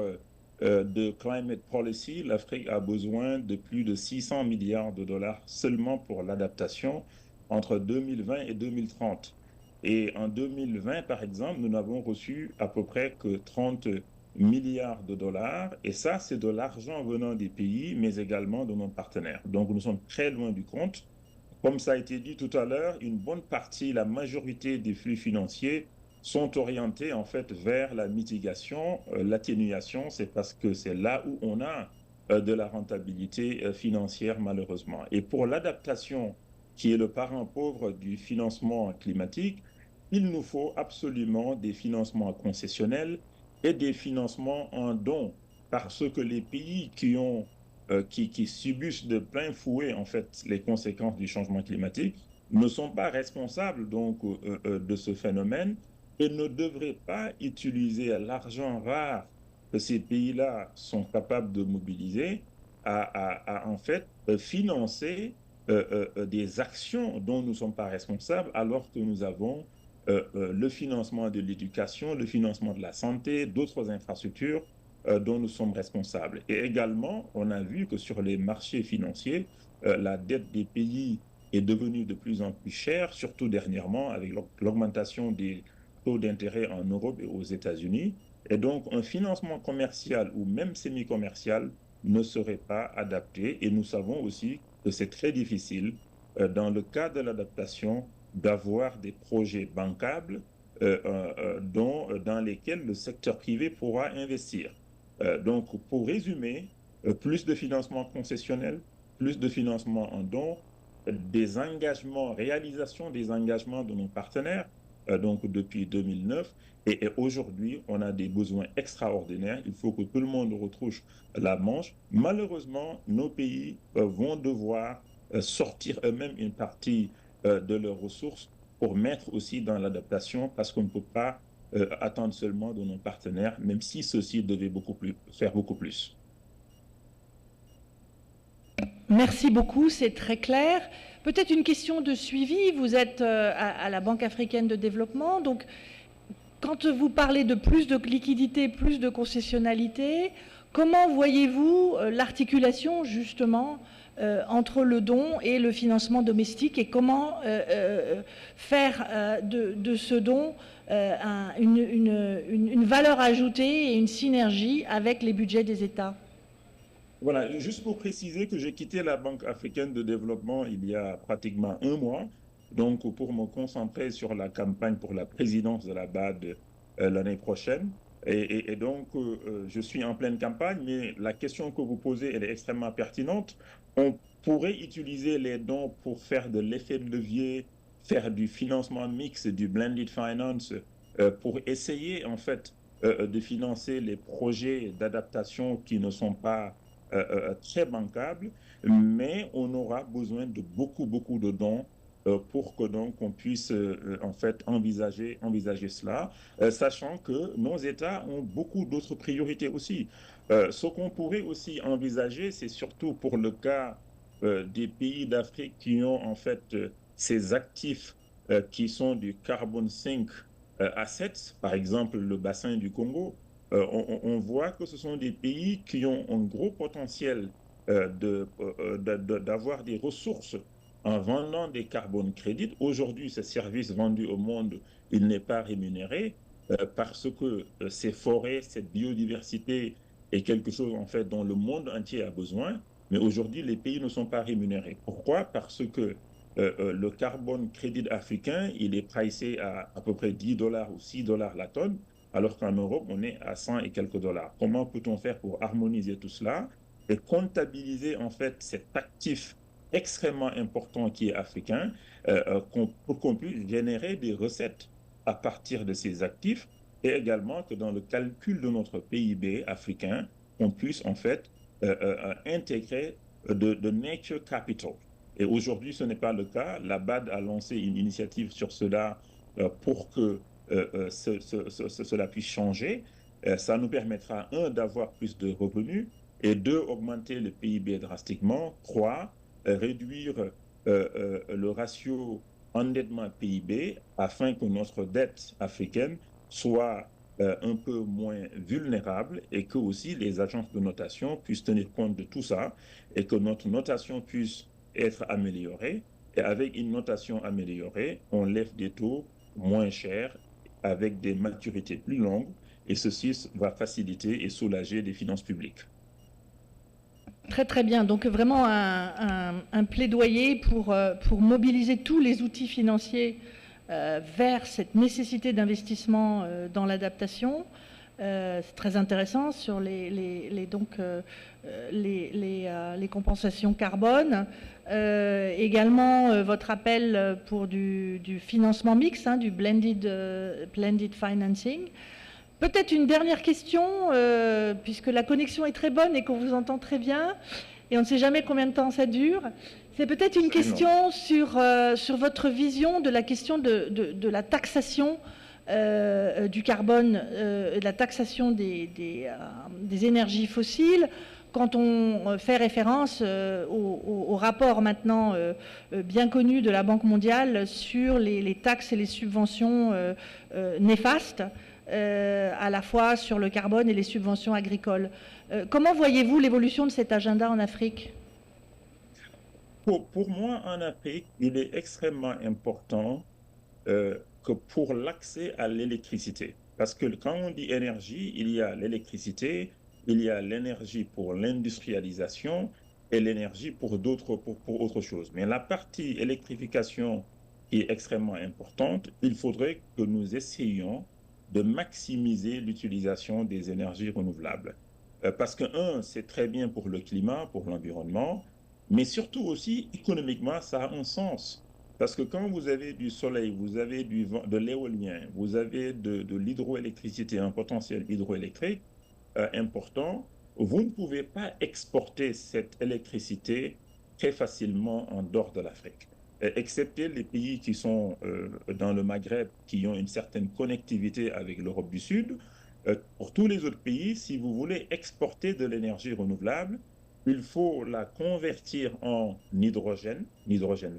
de Climate Policy, l'Afrique a besoin de plus de 600 milliards de dollars seulement pour l'adaptation entre 2020 et 2030. Et en 2020, par exemple, nous n'avons reçu à peu près que 30 milliards de dollars. Et ça, c'est de l'argent venant des pays, mais également de nos partenaires. Donc, nous sommes très loin du compte. Comme ça a été dit tout à l'heure, une bonne partie, la majorité des flux financiers sont orientés en fait vers la mitigation, l'atténuation. C'est parce que c'est là où on a de la rentabilité financière, malheureusement. Et pour l'adaptation, qui est le parent pauvre du financement climatique, il nous faut absolument des financements concessionnels et des financements en dons, parce que les pays qui subissent de plein fouet en fait les conséquences du changement climatique ne sont pas responsables donc de ce phénomène et ne devraient pas utiliser l'argent rare que ces pays-là sont capables de mobiliser à en fait financer des actions dont nous ne sommes pas responsables, alors que nous avons le financement de l'éducation, le financement de la santé, d'autres infrastructures dont nous sommes responsables. Et également, on a vu que sur les marchés financiers, la dette des pays est devenu de plus en plus cher, surtout dernièrement avec l'augmentation des taux d'intérêt en Europe et aux États-Unis. Et donc, un financement commercial ou même semi-commercial ne serait pas adapté. Et nous savons aussi que c'est très difficile, dans le cas de l'adaptation, d'avoir des projets bancables dans lesquels le secteur privé pourra investir. Donc, pour résumer, plus de financement concessionnel, plus de financement en dons, des engagements, réalisation des engagements de nos partenaires, donc depuis 2009, et aujourd'hui, on a des besoins extraordinaires. Il faut que tout le monde retrouve la manche. Malheureusement, nos pays vont devoir sortir eux-mêmes une partie de leurs ressources pour mettre aussi dans l'adaptation, parce qu'on ne peut pas attendre seulement de nos partenaires, même si ceux-ci devaient faire beaucoup plus. Merci beaucoup, c'est très clair. Peut-être une question de suivi. Vous êtes à la Banque africaine de développement, donc quand vous parlez de plus de liquidité, plus de concessionnalité, comment voyez-vous l'articulation justement entre le don et le financement domestique, et comment faire de ce don une valeur ajoutée et une synergie avec les budgets des États? Voilà, juste pour préciser que j'ai quitté la Banque africaine de développement il y a pratiquement un mois, donc pour me concentrer sur la campagne pour la présidence de la BAD l'année prochaine. Et donc, je suis en pleine campagne, mais la question que vous posez, elle est extrêmement pertinente. On pourrait utiliser les dons pour faire de l'effet de levier, faire du financement mixte, du blended finance, pour essayer en fait de financer les projets d'adaptation qui ne sont pas très bancables, mais on aura besoin de beaucoup de dons pour que donc on puisse en fait envisager cela, sachant que nos États ont beaucoup d'autres priorités aussi. Ce qu'on pourrait aussi envisager, c'est surtout pour le cas des pays d'Afrique qui ont en fait ces actifs qui sont du carbon sink assets, par exemple le bassin du Congo. On voit que ce sont des pays qui ont un gros potentiel d'avoir des ressources en vendant des carbone crédits. Aujourd'hui, ce service vendu au monde, il n'est pas rémunéré parce que ces forêts, cette biodiversité est quelque chose en fait dont le monde entier a besoin. Mais aujourd'hui, les pays ne sont pas rémunérés. Pourquoi? Parce que le carbone crédit africain, il est pricé à peu près $10 ou $6 la tonne, alors qu'en Europe, on est à 100 et quelques dollars. Comment peut-on faire pour harmoniser tout cela et comptabiliser en fait cet actif extrêmement important qui est africain pour qu'on puisse générer des recettes à partir de ces actifs, et également que dans le calcul de notre PIB africain, on puisse en fait intégrer de nature capital. Et aujourd'hui, ce n'est pas le cas. La BAD a lancé une initiative sur cela pour que cela puisse changer. Ça nous permettra, un, d'avoir plus de revenus, et deux, augmenter le PIB drastiquement, trois, réduire le ratio endettement PIB afin que notre dette africaine soit un peu moins vulnérable, et que aussi les agences de notation puissent tenir compte de tout ça, et que notre notation puisse être améliorée. Et avec une notation améliorée, on lève des taux moins chers avec des maturités plus longues, et ceci va faciliter et soulager les finances publiques. Très très bien, donc vraiment un plaidoyer pour mobiliser tous les outils financiers vers cette nécessité d'investissement dans l'adaptation. C'est très intéressant sur les compensations carbone. Également votre appel pour du financement mixte, hein, du blended financing. Peut-être une dernière question, puisque la connexion est très bonne et qu'on vous entend très bien, et on ne sait jamais combien de temps ça dure. C'est peut-être une question sur votre vision de la question de la taxation du carbone, de la taxation des énergies fossiles, quand on fait référence au rapport maintenant bien connu de la Banque mondiale sur les taxes et les subventions néfastes, à la fois sur le carbone et les subventions agricoles. Comment voyez-vous l'évolution de cet agenda en Afrique? pour moi, en Afrique, il est extrêmement important que pour l'accès à l'électricité, parce que quand on dit énergie, il y a l'électricité, il y a l'énergie pour l'industrialisation et l'énergie pour autre chose. Mais la partie électrification qui est extrêmement importante, il faudrait que nous essayions de maximiser l'utilisation des énergies renouvelables. Parce que, c'est très bien pour le climat, pour l'environnement, mais surtout aussi, économiquement, ça a un sens. Parce que quand vous avez du soleil, vous avez du vent, de l'éolien, vous avez de l'hydroélectricité, un potentiel hydroélectrique important, vous ne pouvez pas exporter cette électricité très facilement en dehors de l'Afrique. Excepté les pays qui sont dans le Maghreb, qui ont une certaine connectivité avec l'Europe du Sud, pour tous les autres pays, si vous voulez exporter de l'énergie renouvelable, il faut la convertir en hydrogène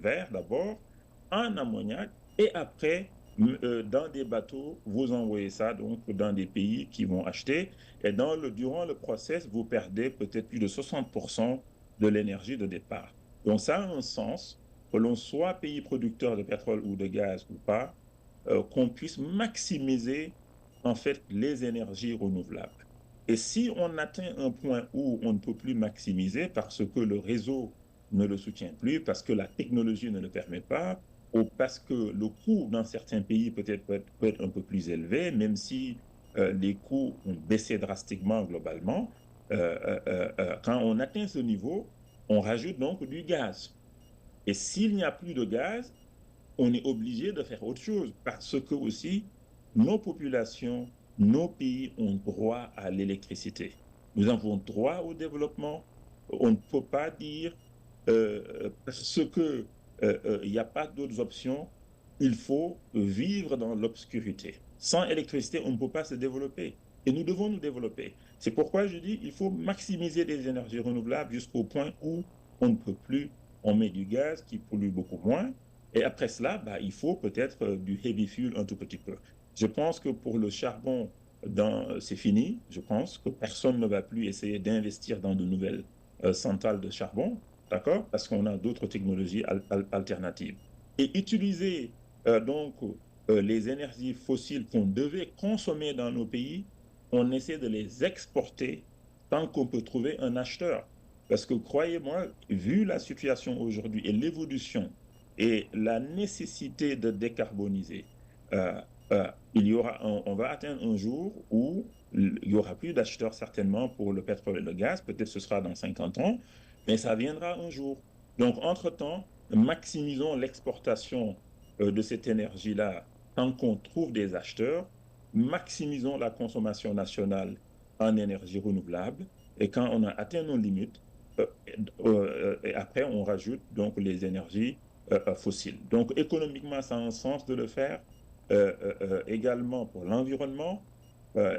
vert d'abord, en ammoniac, et après, dans des bateaux, vous envoyez ça donc dans des pays qui vont acheter, et durant le process, vous perdez peut-être plus de 60% de l'énergie de départ. Donc ça a un sens, que l'on soit pays producteur de pétrole ou de gaz ou pas, qu'on puisse maximiser en fait les énergies renouvelables. Et si on atteint un point où on ne peut plus maximiser parce que le réseau ne le soutient plus, parce que la technologie ne le permet pas, ou parce que le coût dans certains pays peut être un peu plus élevé, même si les coûts ont baissé drastiquement globalement, quand on atteint ce niveau, on rajoute donc du gaz. Et s'il n'y a plus de gaz, on est obligé de faire autre chose, parce que aussi, nos populations, nos pays ont droit à l'électricité. Nous avons droit au développement. On ne peut pas dire parce que il n'y a pas d'autres options, il faut vivre dans l'obscurité. Sans électricité, on ne peut pas se développer. Et nous devons nous développer. C'est pourquoi je dis qu'il faut maximiser les énergies renouvelables jusqu'au point où on ne peut plus. On met du gaz qui pollue beaucoup moins. Et après cela, il faut peut-être du heavy fuel un tout petit peu. Je pense que pour le charbon, c'est fini. Je pense que personne ne va plus essayer d'investir dans de nouvelles centrales de charbon, d'accord? Parce qu'on a d'autres technologies alternatives. Et utiliser les énergies fossiles qu'on devait consommer dans nos pays, on essaie de les exporter tant qu'on peut trouver un acheteur. Parce que croyez-moi, vu la situation aujourd'hui et l'évolution et la nécessité de décarboniser, on va atteindre un jour où il n'y aura plus d'acheteurs certainement pour le pétrole et le gaz, peut-être ce sera dans 50 ans, mais ça viendra un jour. Donc, entre-temps, maximisons l'exportation de cette énergie-là tant qu'on trouve des acheteurs, maximisons la consommation nationale en énergie renouvelable, et quand on a atteint nos limites, et après on rajoute donc les énergies fossiles. Donc, économiquement, ça a un sens de le faire. Également pour l'environnement,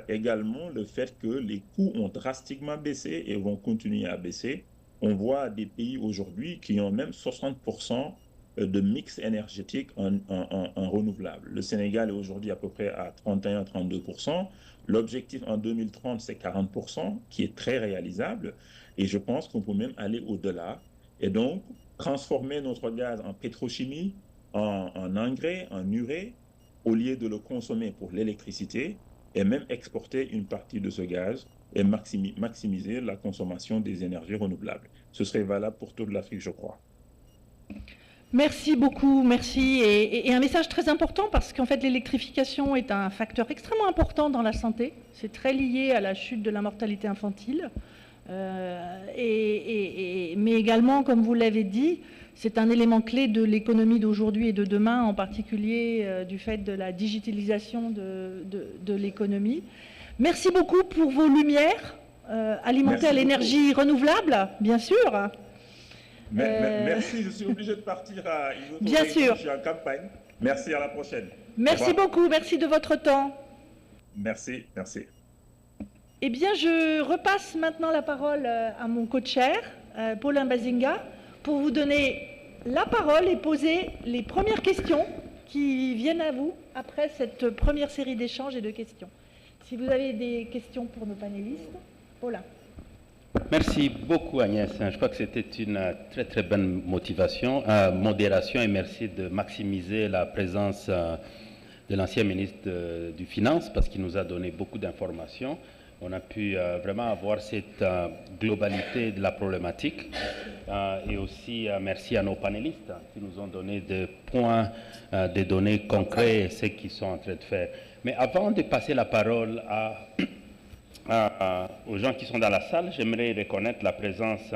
également le fait que les coûts ont drastiquement baissé et vont continuer à baisser. On voit des pays aujourd'hui qui ont même 60% de mix énergétique en renouvelable. Le Sénégal est aujourd'hui à peu près à 31-32%. L'objectif en 2030, c'est 40%, qui est très réalisable. Et je pense qu'on peut même aller au-delà. Et donc, transformer notre gaz en pétrochimie, en engrais, en urée, au lieu de le consommer pour l'électricité, et même exporter une partie de ce gaz et maximiser la consommation des énergies renouvelables. Ce serait valable pour toute l'Afrique, je crois. Merci beaucoup, merci. Et un message très important parce qu'en fait l'électrification est un facteur extrêmement important dans la santé. C'est très lié à la chute de la mortalité infantile. Mais également, comme vous l'avez dit, c'est un élément clé de l'économie d'aujourd'hui et de demain, en particulier du fait de la digitalisation de l'économie. Merci beaucoup pour vos lumières alimentées à l'énergie renouvelable, bien sûr. Merci, je suis obligé de partir à une autre bien sûr. Je suis en campagne. Merci, à la prochaine. Merci beaucoup, merci de votre temps. Merci, merci. Eh bien, je repasse maintenant la parole à mon co-chair, Paulin Bazinga, pour vous donner la parole et poser les premières questions qui viennent à vous après cette première série d'échanges et de questions. Si vous avez des questions pour nos panélistes, Paulin. Merci beaucoup Agnès. Je crois que c'était une très très bonne modération et merci de maximiser la présence de l'ancien ministre du Finance parce qu'il nous a donné beaucoup d'informations. On a pu vraiment avoir cette globalité de la problématique et aussi merci à nos panélistes qui nous ont donné des points, des données concrètes et ce qu'ils sont en train de faire. Mais avant de passer la parole aux gens qui sont dans la salle, j'aimerais reconnaître la présence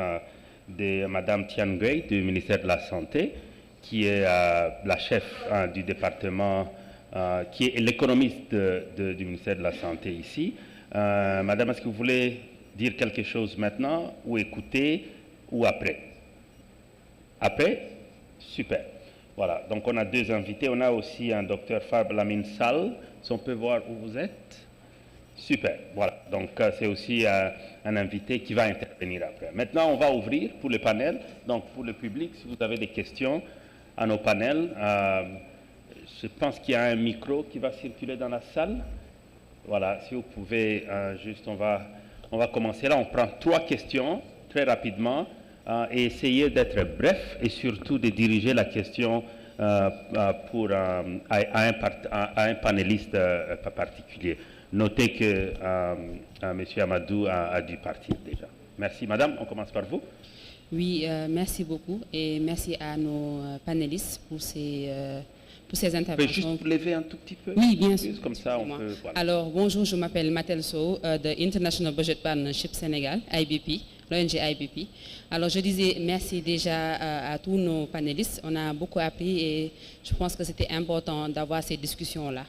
de Mme Tian Gui du ministère de la Santé, qui est la chef du département, qui est l'économiste du ministère de la Santé ici. Madame, est-ce que vous voulez dire quelque chose maintenant, ou écouter, ou après? Après? Super. Voilà, donc on a deux invités. On a aussi un docteur Farb Lamine Sall. Si on peut voir où vous êtes. Super, voilà. Donc, c'est aussi un invité qui va intervenir après. Maintenant, on va ouvrir pour le panel. Donc, pour le public, si vous avez des questions à nos panels, je pense qu'il y a un micro qui va circuler dans la salle. Voilà, si vous pouvez, juste, on va commencer là. On prend 3 questions très rapidement et essayer d'être bref et surtout de diriger la question à un panéliste particulier. Notez que M. Amadou a dû partir déjà. Merci. Madame, on commence par vous. Oui, merci beaucoup et merci à nos panélistes pour ces interventions. Vous pouvez juste lever un tout petit peu? Oui, bien sûr. Comme ça, on peut... Voilà. Alors, bonjour, je m'appelle Matel Sow de International Budget Partnership Sénégal, IBP, l'ONG IBP. Alors, je disais merci déjà à tous nos panélistes. On a beaucoup appris et je pense que c'était important d'avoir ces discussions-là.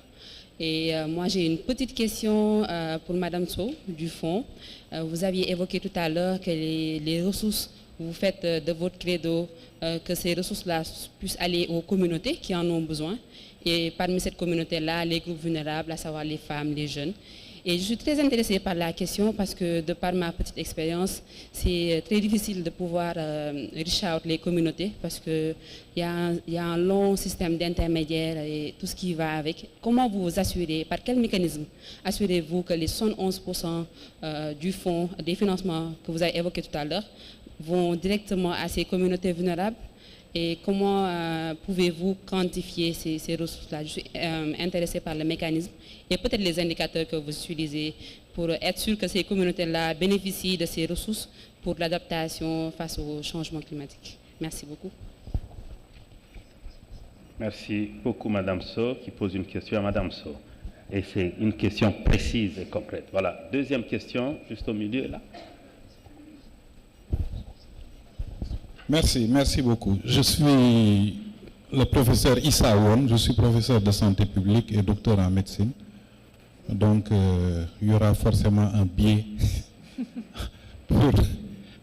Et moi, j'ai une petite question pour Madame Sow du Fonds. Vous aviez évoqué tout à l'heure que les ressources, vous faites de votre credo, que ces ressources-là puissent aller aux communautés qui en ont besoin. Et parmi cette communauté-là, les groupes vulnérables, à savoir les femmes, les jeunes. Et je suis très intéressée par la question parce que de par ma petite expérience, c'est très difficile de pouvoir reach out les communautés parce qu'il y a un long système d'intermédiaires et tout ce qui va avec. Comment vous vous assurez, par quel mécanisme assurez-vous que les 71% du fonds, des financements que vous avez évoqués tout à l'heure, vont directement à ces communautés vulnérables? Et comment pouvez-vous quantifier ces ressources-là? Je suis intéressée par le mécanisme et peut-être les indicateurs que vous utilisez pour être sûr que ces communautés-là bénéficient de ces ressources pour l'adaptation face au changement climatique. Merci beaucoup. Merci beaucoup, Madame Sow, qui pose une question à Madame Sow. Et c'est une question précise et concrète. Voilà. Deuxième question, juste au milieu, là. Merci beaucoup. Je suis le professeur Issa Won, je suis professeur de santé publique et docteur en médecine. Donc, il y aura forcément un biais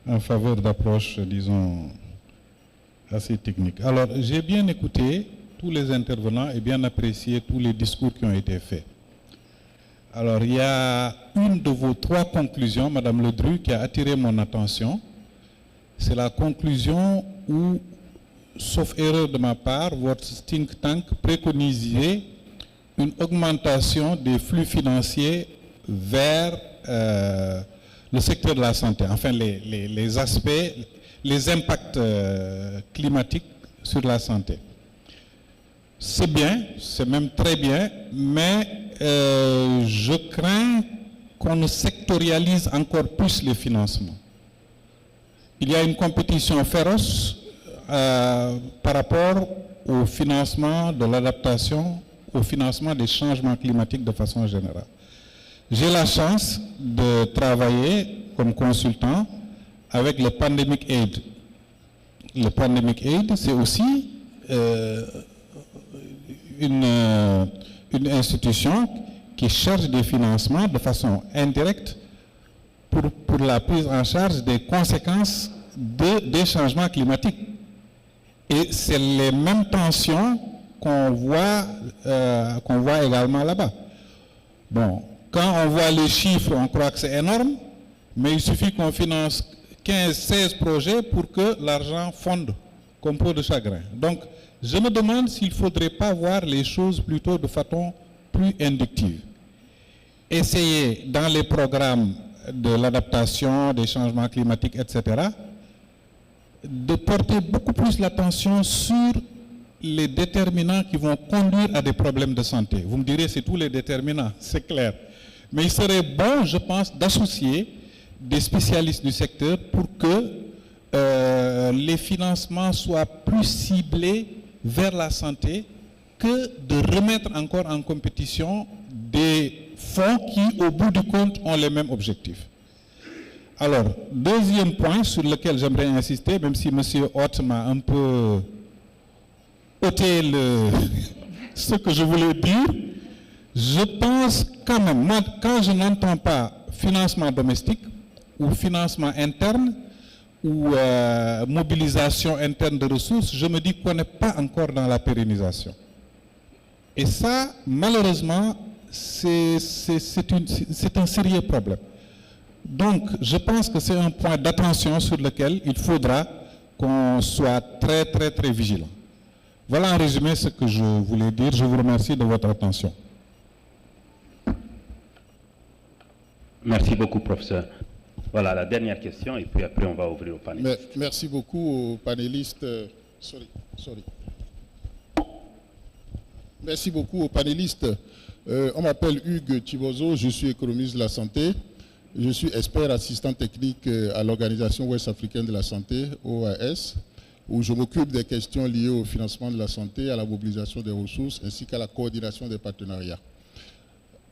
en faveur d'approches, disons, assez techniques. Alors, j'ai bien écouté tous les intervenants et bien apprécié tous les discours qui ont été faits. Alors, il y a une de vos 3 conclusions, Madame Ledru, qui a attiré mon attention. C'est la conclusion où, sauf erreur de ma part, votre think tank préconisait une augmentation des flux financiers vers le secteur de la santé, enfin les aspects, les impacts climatiques sur la santé. C'est bien, c'est même très bien, mais je crains qu'on ne sectorialise encore plus les financements. Il y a une compétition féroce par rapport au financement de l'adaptation, au financement des changements climatiques de façon générale. J'ai la chance de travailler comme consultant avec le Pandemic Aid. Le Pandemic Aid, c'est aussi une institution qui cherche des financements de façon indirecte pour la prise en charge des conséquences des changements climatiques. Et c'est les mêmes tensions qu'on voit également là-bas. Bon, quand on voit les chiffres, on croit que c'est énorme, mais il suffit qu'on finance 15-16 projets pour que l'argent fonde comme peau de chagrin. Donc, je me demande s'il ne faudrait pas voir les choses plutôt de façon plus inductive. Essayer dans les programmes de l'adaptation, des changements climatiques, etc., de porter beaucoup plus l'attention sur les déterminants qui vont conduire à des problèmes de santé. Vous me direz, c'est tous les déterminants, c'est clair. Mais il serait bon, je pense, d'associer des spécialistes du secteur pour que les financements soient plus ciblés vers la santé que de remettre encore en compétition des fonds qui, au bout du compte, ont les mêmes objectifs. Alors, deuxième point sur lequel j'aimerais insister, même si M. Hott m'a un peu ôté ce que je voulais dire, je pense quand même, moi, quand je n'entends pas financement domestique ou financement interne ou mobilisation interne de ressources, je me dis qu'on n'est pas encore dans la pérennisation. Et ça, malheureusement, c'est un sérieux problème. Donc, je pense que c'est un point d'attention sur lequel il faudra qu'on soit très, très, très vigilant. Voilà en résumé ce que je voulais dire. Je vous remercie de votre attention. Merci beaucoup, professeur. Voilà la dernière question et puis après on va ouvrir au panélistes. Merci beaucoup aux panélistes. Merci beaucoup aux panélistes. On m'appelle Hugues Thibozo, je suis économiste de la santé. Je suis expert assistant technique à l'Organisation ouest africaine de la santé, OAS, où je m'occupe des questions liées au financement de la santé, à la mobilisation des ressources, ainsi qu'à la coordination des partenariats.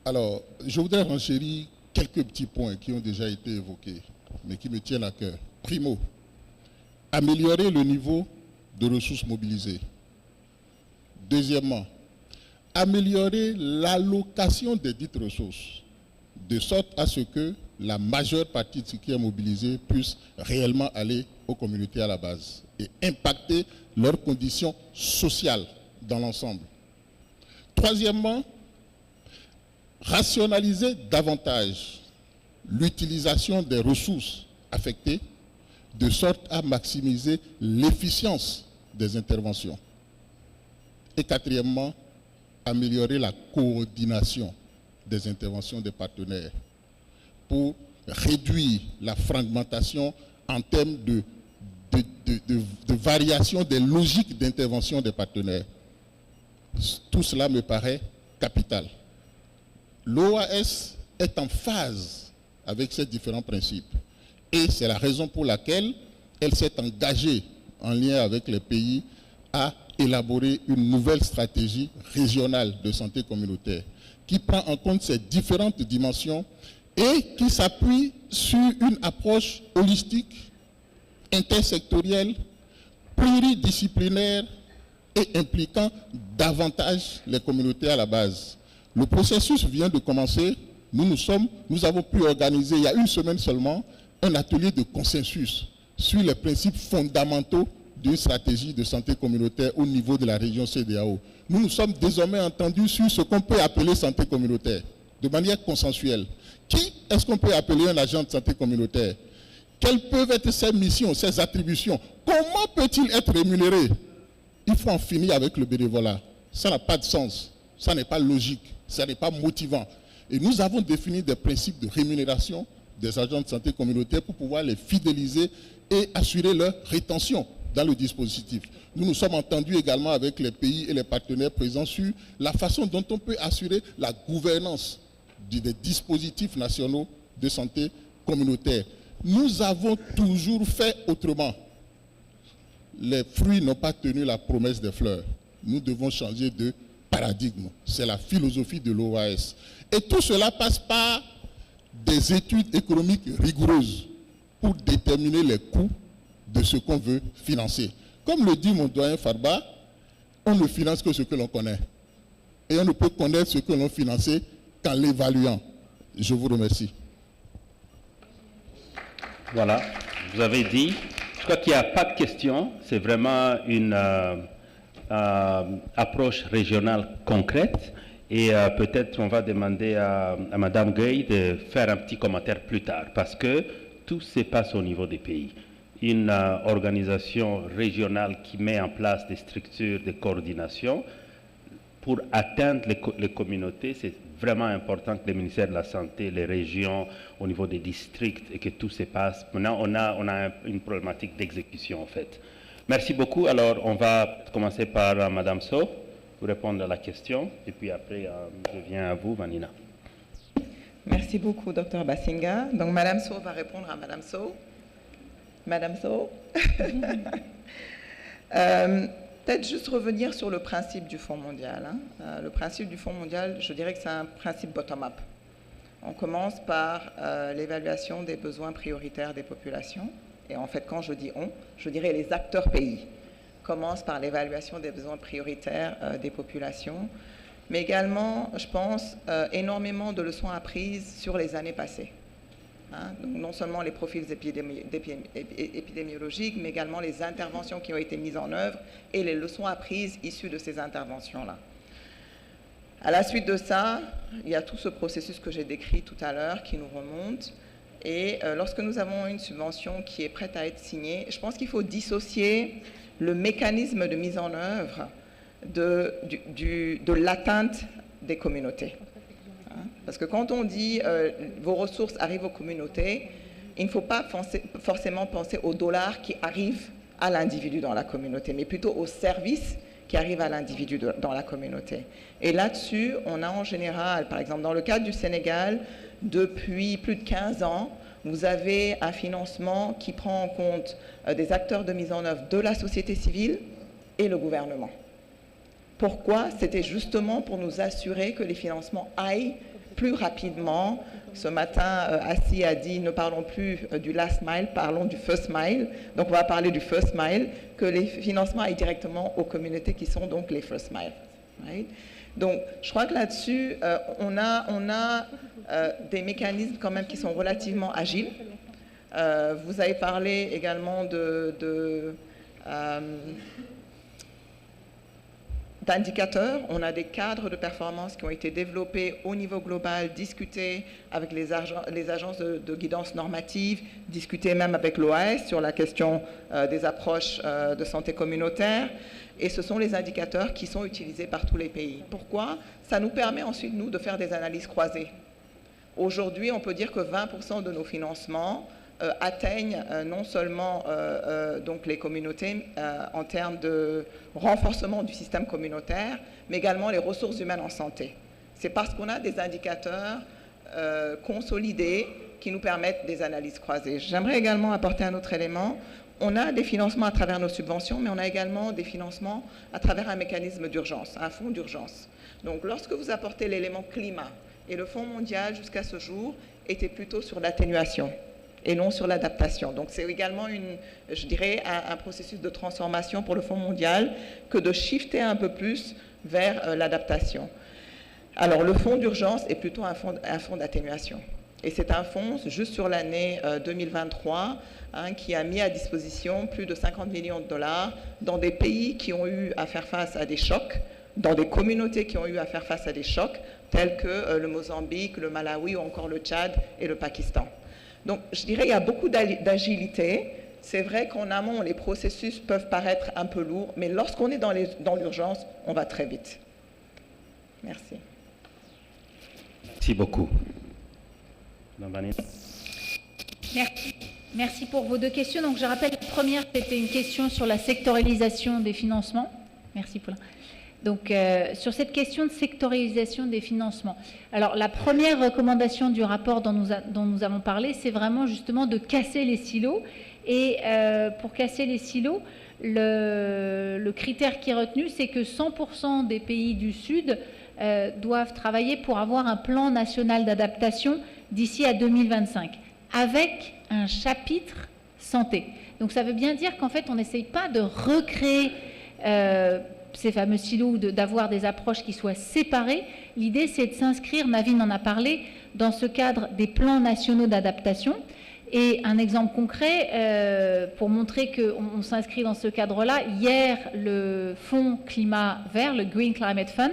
Alors, je voudrais renchérir quelques petits points qui ont déjà été évoqués, mais qui me tiennent à cœur. Primo, améliorer le niveau de ressources mobilisées. Deuxièmement, améliorer l'allocation des dites ressources, de sorte à ce que la majeure partie de ce qui est mobilisé puisse réellement aller aux communautés à la base et impacter leurs conditions sociales dans l'ensemble. Troisièmement, rationaliser davantage l'utilisation des ressources affectées de sorte à maximiser l'efficience des interventions. Et quatrièmement, améliorer la coordination des interventions des partenaires pour réduire la fragmentation en termes de variation des logiques d'intervention des partenaires. Tout cela me paraît capital. L'OAS est en phase avec ces différents principes et c'est la raison pour laquelle elle s'est engagée en lien avec les pays à élaborer une nouvelle stratégie régionale de santé communautaire qui prend en compte ces différentes dimensions et qui s'appuie sur une approche holistique, intersectorielle, pluridisciplinaire et impliquant davantage les communautés à la base. Le processus vient de commencer. Nous avons pu organiser, il y a une semaine seulement, un atelier de consensus sur les principes fondamentaux d'une stratégie de santé communautaire au niveau de la région CEDEAO. Nous nous sommes désormais entendus sur ce qu'on peut appeler santé communautaire, de manière consensuelle. Qui est-ce qu'on peut appeler un agent de santé communautaire? Quelles peuvent être ses missions, ses attributions? Comment peut-il être rémunéré? Il faut en finir avec le bénévolat. Ça n'a pas de sens, ça n'est pas logique, ça n'est pas motivant. Et nous avons défini des principes de rémunération des agents de santé communautaire pour pouvoir les fidéliser et assurer leur rétention dans le dispositif. Nous nous sommes entendus également avec les pays et les partenaires présents sur la façon dont on peut assurer la gouvernance des dispositifs nationaux de santé communautaire. Nous avons toujours fait autrement. Les fruits n'ont pas tenu la promesse des fleurs. Nous devons changer de paradigme. C'est la philosophie de l'OAS. Et tout cela passe par des études économiques rigoureuses pour déterminer les coûts de ce qu'on veut financer. Comme le dit mon doyen Farba, on ne finance que ce que l'on connaît. Et on ne peut connaître ce que l'on finance qu'en l'évaluant. Je vous remercie. Voilà, vous avez dit, je crois qu'il n'y a pas de questions, c'est vraiment une approche régionale concrète et peut-être on va demander à Madame Gueye de faire un petit commentaire plus tard parce que tout se passe au niveau des pays. Une organisation régionale qui met en place des structures de coordination pour atteindre les communautés, c'est vraiment important que les ministères de la Santé, les régions, au niveau des districts, et que tout se passe. Maintenant, on a une problématique d'exécution, en fait. Merci beaucoup. Alors, on va commencer par Madame So, pour répondre à la question, et puis après, je viens à vous, Vanina. Merci beaucoup, Dr Basinga. Donc, Madame So va répondre à Madame So. Madame So. Peut-être juste revenir sur le principe du Fonds mondial. Le principe du Fonds mondial, je dirais que c'est un principe bottom-up. On commence par l'évaluation des besoins prioritaires des populations. Et en fait, quand je dis on, je dirais les acteurs pays commencent par l'évaluation des besoins prioritaires des populations, mais également, je pense, énormément de leçons apprises sur les années passées. Donc non seulement les profils épidémiologiques, mais également les interventions qui ont été mises en œuvre et les leçons apprises issues de ces interventions-là. À la suite de ça, il y a tout ce processus que j'ai décrit tout à l'heure qui nous remonte. Et lorsque nous avons une subvention qui est prête à être signée, je pense qu'il faut dissocier le mécanisme de mise en œuvre de l'atteinte des communautés. Parce que quand on dit vos ressources arrivent aux communautés, il ne faut pas forcément penser aux dollars qui arrivent à l'individu dans la communauté, mais plutôt aux services qui arrivent à l'individu dans la communauté. Et là-dessus, on a en général, par exemple dans le cadre du Sénégal, depuis plus de 15 ans, vous avez un financement qui prend en compte des acteurs de mise en œuvre de la société civile et le gouvernement. Pourquoi? C'était justement pour nous assurer que les financements aillent plus rapidement. Ce matin, Assi a dit, ne parlons plus du last mile, parlons du first mile. Donc, on va parler du first mile, que les financements aillent directement aux communautés qui sont donc les first mile. Right? Donc, je crois que là-dessus, on a des mécanismes quand même qui sont relativement agiles. Vous avez parlé également d'indicateurs. On a des cadres de performance qui ont été développés au niveau global, discutés avec les agences de guidance normative, discutés même avec l'OAS sur la question des approches de santé communautaire. Et ce sont les indicateurs qui sont utilisés par tous les pays. Pourquoi? Ça nous permet ensuite, nous, de faire des analyses croisées. Aujourd'hui, on peut dire que 20% de nos financements atteignent non seulement donc les communautés en termes de renforcement du système communautaire, mais également les ressources humaines en santé. C'est parce qu'on a des indicateurs consolidés qui nous permettent des analyses croisées. J'aimerais également apporter un autre élément. On a des financements à travers nos subventions, mais on a également des financements à travers un mécanisme d'urgence, un fonds d'urgence. Donc, lorsque vous apportez l'élément climat, et le Fonds mondial, jusqu'à ce jour, était plutôt sur l'atténuation et non sur l'adaptation. Donc, c'est également, je dirais, un processus de transformation pour le Fonds mondial que de shifter un peu plus vers l'adaptation. Alors, le fonds d'urgence est plutôt un fonds d'atténuation. Et c'est un fonds, juste sur l'année 2023, qui a mis à disposition plus de 50 millions de dollars dans des pays qui ont eu à faire face à des chocs, dans des communautés qui ont eu à faire face à des chocs, tels que le Mozambique, le Malawi ou encore le Tchad et le Pakistan. Donc, je dirais qu'il y a beaucoup d'agilité. C'est vrai qu'en amont, les processus peuvent paraître un peu lourds, mais lorsqu'on est dans l'urgence, on va très vite. Merci. Merci beaucoup. Merci pour vos deux questions. Donc, je rappelle, la première, c'était une question sur la sectorialisation des financements. Merci, Paulin. Donc, sur cette question de sectorialisation des financements. Alors, la première recommandation du rapport dont nous avons parlé, c'est vraiment justement de casser les silos. Et pour casser les silos, le critère qui est retenu, c'est que 100% des pays du Sud doivent travailler pour avoir un plan national d'adaptation d'ici à 2025, avec un chapitre santé. Donc ça veut bien dire qu'en fait, on n'essaye pas de recréer ces fameux silos ou d'avoir des approches qui soient séparées. L'idée, c'est de s'inscrire, Navin en a parlé, dans ce cadre des plans nationaux d'adaptation. Et un exemple concret, pour montrer qu'on s'inscrit dans ce cadre-là, hier, le Fonds Climat Vert, le Green Climate Fund,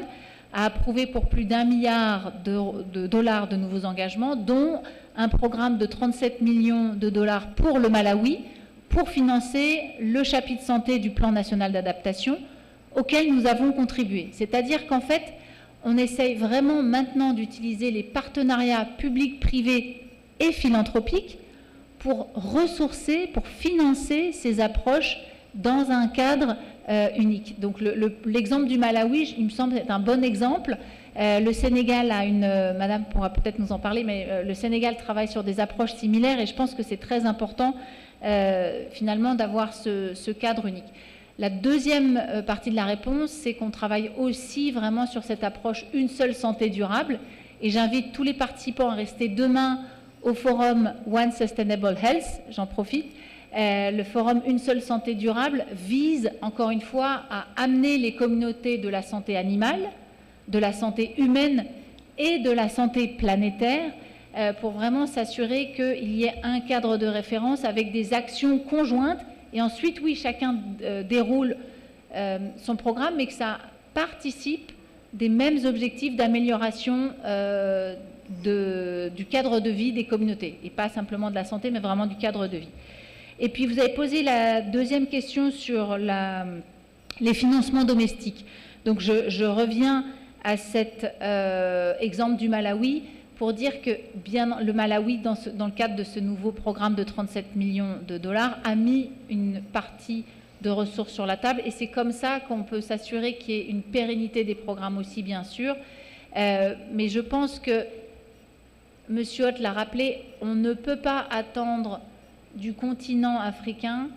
a approuvé pour plus d'1 milliard de dollars de nouveaux engagements, dont un programme de 37 millions de dollars pour le Malawi, pour financer le chapitre santé du plan national d'adaptation, auquel nous avons contribué. C'est-à-dire qu'en fait, On essaye vraiment maintenant d'utiliser les partenariats publics-privés et philanthropiques pour ressourcer, pour financer ces approches dans un cadre unique. Donc l'exemple du Malawi, il me semble, est un bon exemple. Le Sénégal a madame pourra peut-être nous en parler, mais le Sénégal travaille sur des approches similaires et je pense que c'est très important finalement d'avoir ce cadre unique. La deuxième partie de la réponse, c'est qu'on travaille aussi vraiment sur cette approche une seule santé durable et j'invite tous les participants à rester demain au forum One Sustainable Health, j'en profite. Le forum Une seule santé durable vise encore une fois à amener les communautés de la santé animale, de la santé humaine et de la santé planétaire pour vraiment s'assurer qu'il y ait un cadre de référence avec des actions conjointes et ensuite, oui, chacun déroule son programme, mais que ça participe des mêmes objectifs d'amélioration du cadre de vie des communautés et pas simplement de la santé, mais vraiment du cadre de vie. Et puis, vous avez posé la deuxième question sur les financements domestiques. Donc, je reviens à cet exemple du Malawi pour dire que bien le Malawi, dans le cadre de ce nouveau programme de 37 millions de dollars, a mis une partie de ressources sur la table et c'est comme ça qu'on peut s'assurer qu'il y ait une pérennité des programmes aussi, bien sûr. Mais je pense que, M. Hoth l'a rappelé, on ne peut pas attendre du continent africain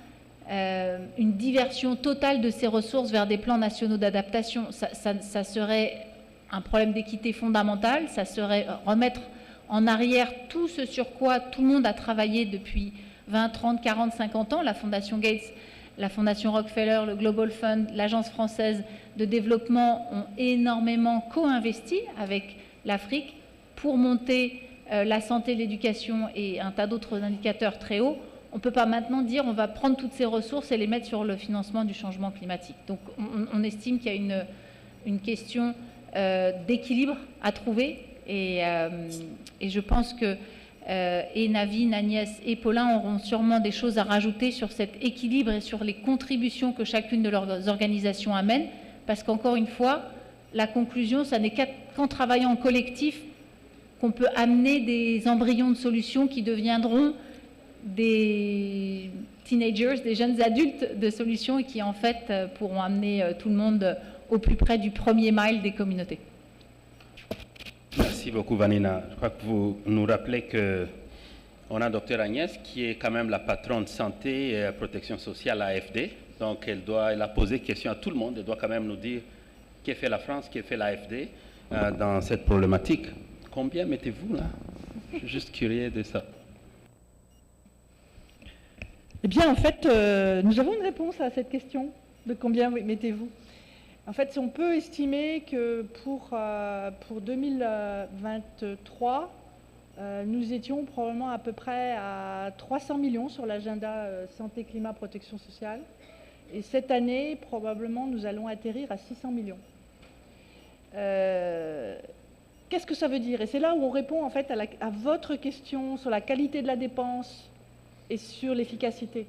une diversion totale de ses ressources vers des plans nationaux d'adaptation. Ça serait un problème d'équité fondamentale, ça serait remettre en arrière tout ce sur quoi tout le monde a travaillé depuis 20, 30, 40, 50 ans, la Fondation Gates, la Fondation Rockefeller, le Global Fund, l'Agence française de développement ont énormément co-investi avec l'Afrique pour monter la santé, l'éducation et un tas d'autres indicateurs très hauts. On ne peut pas maintenant dire on va prendre toutes ces ressources et les mettre sur le financement du changement climatique. Donc on estime qu'il y a une question d'équilibre à trouver et je pense que et Navine, Agnès et Paulin auront sûrement des choses à rajouter sur cet équilibre et sur les contributions que chacune de leurs organisations amène parce qu'encore une fois, la conclusion, ça n'est qu'en travaillant en collectif qu'on peut amener des embryons de solutions qui deviendront des teenagers, des jeunes adultes de solutions et qui en fait pourront amener tout le monde au plus près du premier mile des communautés. Merci beaucoup Vanina. Je crois que vous nous rappelez qu'on a Dr Agnès qui est quand même la patronne de santé et protection sociale à AFD. Donc elle a posé question à tout le monde. Elle doit quand même nous dire qu'est fait la France, qu'est fait l'AFD dans cette problématique. Combien mettez-vous là? Je suis juste curieux de ça. Eh bien, en fait, nous avons une réponse à cette question de combien mettez-vous. En fait, on peut estimer que pour 2023, nous étions probablement à peu près à 300 millions sur l'agenda santé, climat, protection sociale. Et cette année, probablement, nous allons atterrir à 600 millions. Qu'est-ce que ça veut dire? Et c'est là où on répond en fait à votre question sur la qualité de la dépense et sur l'efficacité.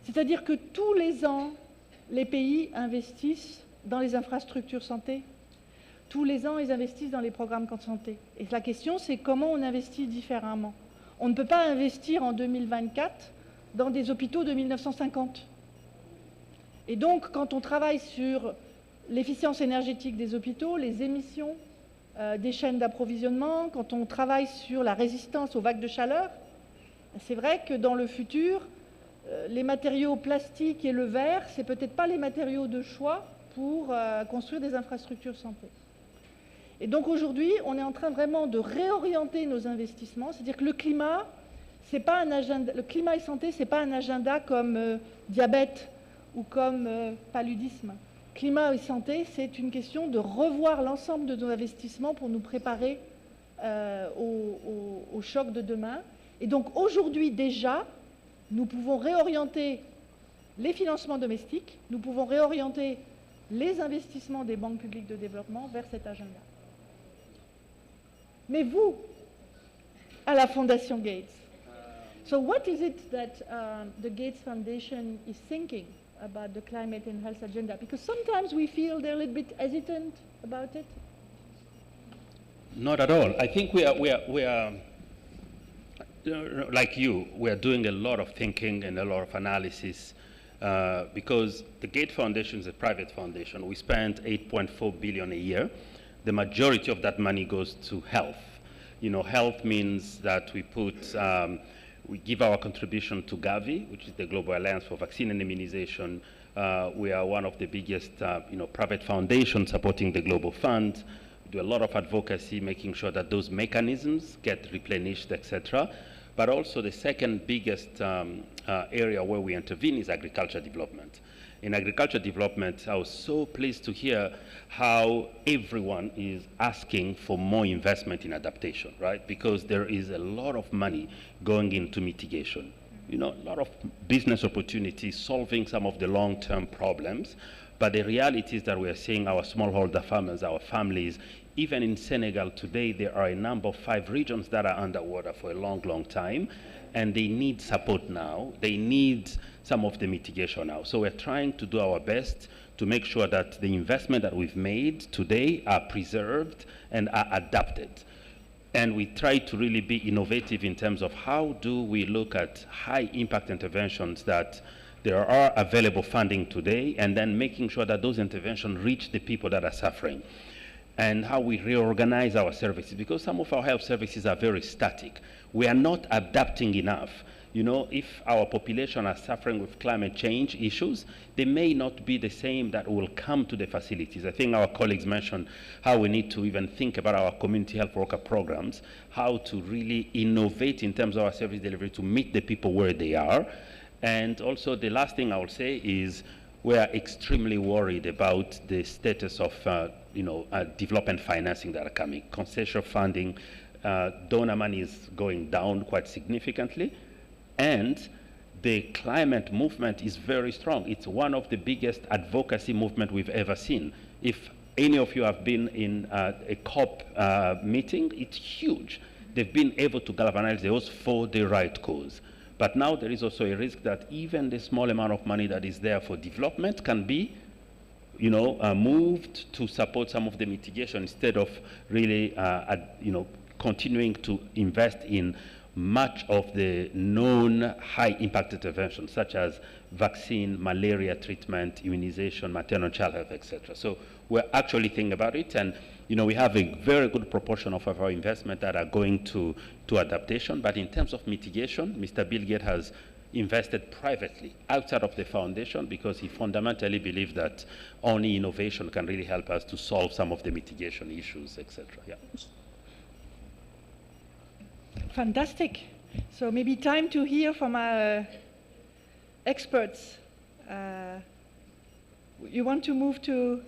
C'est-à-dire que tous les ans, les pays investissent dans les infrastructures santé. Tous les ans, ils investissent dans les programmes de santé. Et la question, c'est comment on investit différemment. On ne peut pas investir en 2024 dans des hôpitaux de 1950. Et donc, quand on travaille sur l'efficience énergétique des hôpitaux, les émissions des chaînes d'approvisionnement, quand on travaille sur la résistance aux vagues de chaleur, c'est vrai que dans le futur, les matériaux plastiques et le verre, c'est peut-être pas les matériaux de choix pour construire des infrastructures santé. Et donc aujourd'hui, on est en train vraiment de réorienter nos investissements, c'est-à-dire que le climat, c'est pas un agenda, le climat et santé, c'est pas un agenda comme diabète ou comme paludisme. Climat et santé, c'est une question de revoir l'ensemble de nos investissements pour nous préparer au choc de demain. Et donc aujourd'hui déjà, nous pouvons réorienter les financements domestiques, nous pouvons réorienter les investissements des banques publiques de développement vers cet agenda. Mais vous, à la Fondation Gates, so what is it that the Gates Foundation is thinking about the climate and health agenda? Because sometimes we feel they're a little bit hesitant about it. Not at all. I think we are like you, we are doing a lot of thinking and a lot of analysis because the Gates Foundation is a private foundation. We spend $8.4 billion a year. The majority of that money goes to health. You know, health means that we give our contribution to Gavi, which is the Global Alliance for Vaccine and Immunization. We are one of the biggest, private foundations supporting the Global Fund. Do a lot of advocacy, making sure that those mechanisms get replenished, etc. But also the second biggest area where we intervene is agriculture development. In agriculture development, I was so pleased to hear how everyone is asking for more investment in adaptation, right? Because there is a lot of money going into mitigation. You know, a lot of business opportunities, solving some of the long-term problems. But the reality is that we are seeing our smallholder farmers, our families. Even in Senegal today, there are a number of 5 regions that are underwater for a long, long time, and they need support now. They need some of the mitigation now. So we're trying to do our best to make sure that the investment that we've made today are preserved and are adapted. And we try to really be innovative in terms of how do we look at high impact interventions that there are available funding today, and then making sure that those interventions reach the people that are suffering. And how we reorganize our services, because some of our health services are very static. We are not adapting enough. You know, if our population are suffering with climate change issues, they may not be the same that will come to the facilities. I think our colleagues mentioned how we need to even think about our community health worker programs, how to really innovate in terms of our service delivery to meet the people where they are. And also the last thing I will say is we are extremely worried about the status of development financing that are coming. Concession funding, donor money is going down quite significantly, and the climate movement is very strong. It's one of the biggest advocacy movement we've ever seen. If any of you have been in a COP meeting, it's huge. They've been able to galvanize those for the right cause. But now there is also a risk that even the small amount of money that is there for development can be moved to support some of the mitigation instead of really, continuing to invest in much of the known high-impact interventions, such as vaccine, malaria treatment, immunization, maternal child health, etc. So we're actually thinking about it, and we have a very good proportion of our investment that are going to adaptation. But in terms of mitigation, Mr. Bill Gates has invested privately outside of the foundation because he fundamentally believes that only innovation can really help us to solve some of the mitigation issues, etc. Yeah. Fantastic. So maybe time to hear from our experts. You want to move to...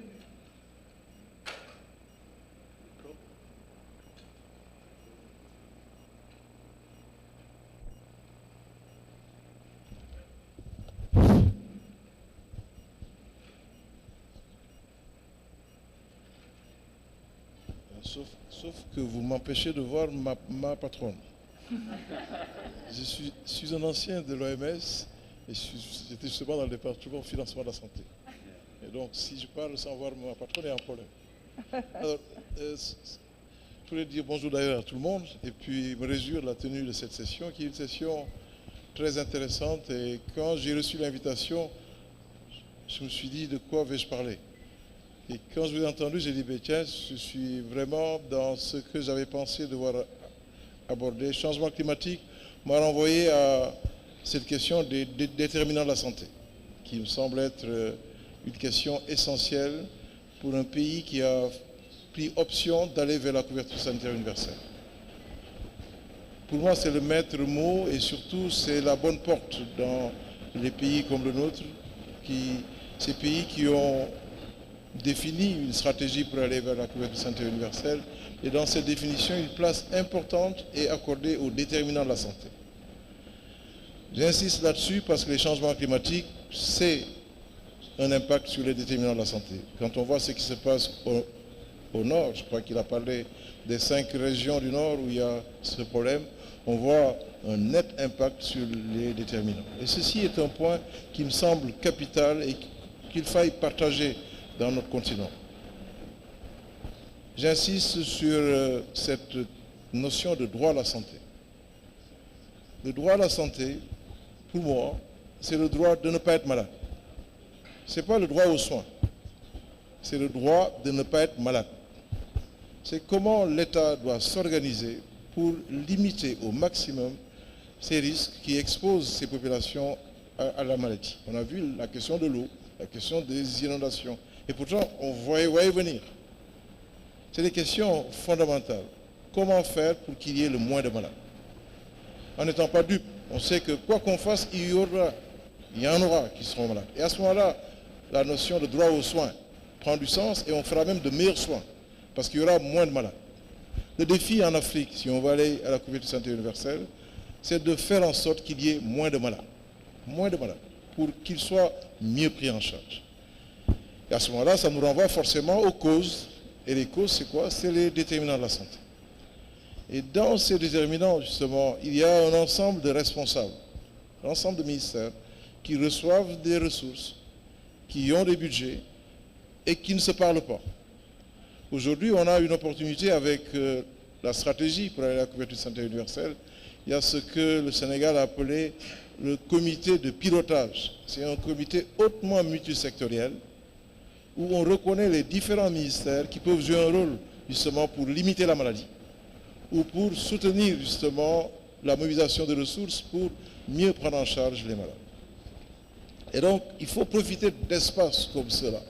Sauf que vous m'empêchez de voir ma patronne. Je suis un ancien de l'OMS et j'étais justement dans le département financement de la santé. Et donc, si je parle sans voir ma patronne, il y a un problème. Alors, je voulais dire bonjour d'ailleurs à tout le monde et puis me réjouir de la tenue de cette session, qui est une session très intéressante. Et quand j'ai reçu l'invitation, je me suis dit de quoi vais-je parler. Et quand je vous ai entendu, j'ai dit, tiens, je suis vraiment dans ce que j'avais pensé devoir aborder. Changement climatique m'a renvoyé à cette question des déterminants de la santé, qui me semble être une question essentielle pour un pays qui a pris option d'aller vers la couverture sanitaire universelle. Pour moi, c'est le maître mot et surtout, c'est la bonne porte dans les pays comme le nôtre, ces pays qui ont défini une stratégie pour aller vers la couverture sanitaire universelle, et dans cette définition, une place importante est accordée aux déterminants de la santé. J'insiste là-dessus parce que les changements climatiques, c'est un impact sur les déterminants de la santé. Quand on voit ce qui se passe au nord, je crois qu'il a parlé des 5 régions du nord où il y a ce problème, on voit un net impact sur les déterminants. Et ceci est un point qui me semble capital et qu'il faille partager dans notre continent. J'insiste sur cette notion de droit à la santé. Le droit à la santé, pour moi, c'est le droit de ne pas être malade. Ce n'est pas le droit aux soins, c'est le droit de ne pas être malade. C'est comment l'État doit s'organiser pour limiter au maximum ces risques qui exposent ces populations à la maladie. On a vu la question de l'eau, la question des inondations. Et pourtant, on voyait venir. C'est des questions fondamentales. Comment faire pour qu'il y ait le moins de malades? En n'étant pas dupe, on sait que quoi qu'on fasse, il y en aura qui seront malades. Et à ce moment-là, la notion de droit aux soins prend du sens et on fera même de meilleurs soins parce qu'il y aura moins de malades. Le défi en Afrique, si on va aller à la couverture santé universelle, c'est de faire en sorte qu'il y ait moins de malades, pour qu'ils soient mieux pris en charge. Et à ce moment-là, ça nous renvoie forcément aux causes. Et les causes, c'est quoi? C'est les déterminants de la santé. Et dans ces déterminants, justement, il y a un ensemble de responsables, un ensemble de ministères qui reçoivent des ressources, qui ont des budgets et qui ne se parlent pas. Aujourd'hui, on a une opportunité avec la stratégie pour aller à la couverture santé universelle. Il y a ce que le Sénégal a appelé le comité de pilotage. C'est un comité hautement multisectoriel où on reconnaît les différents ministères qui peuvent jouer un rôle justement pour limiter la maladie ou pour soutenir justement la mobilisation de ressources pour mieux prendre en charge les malades. Et donc, il faut profiter d'espaces comme cela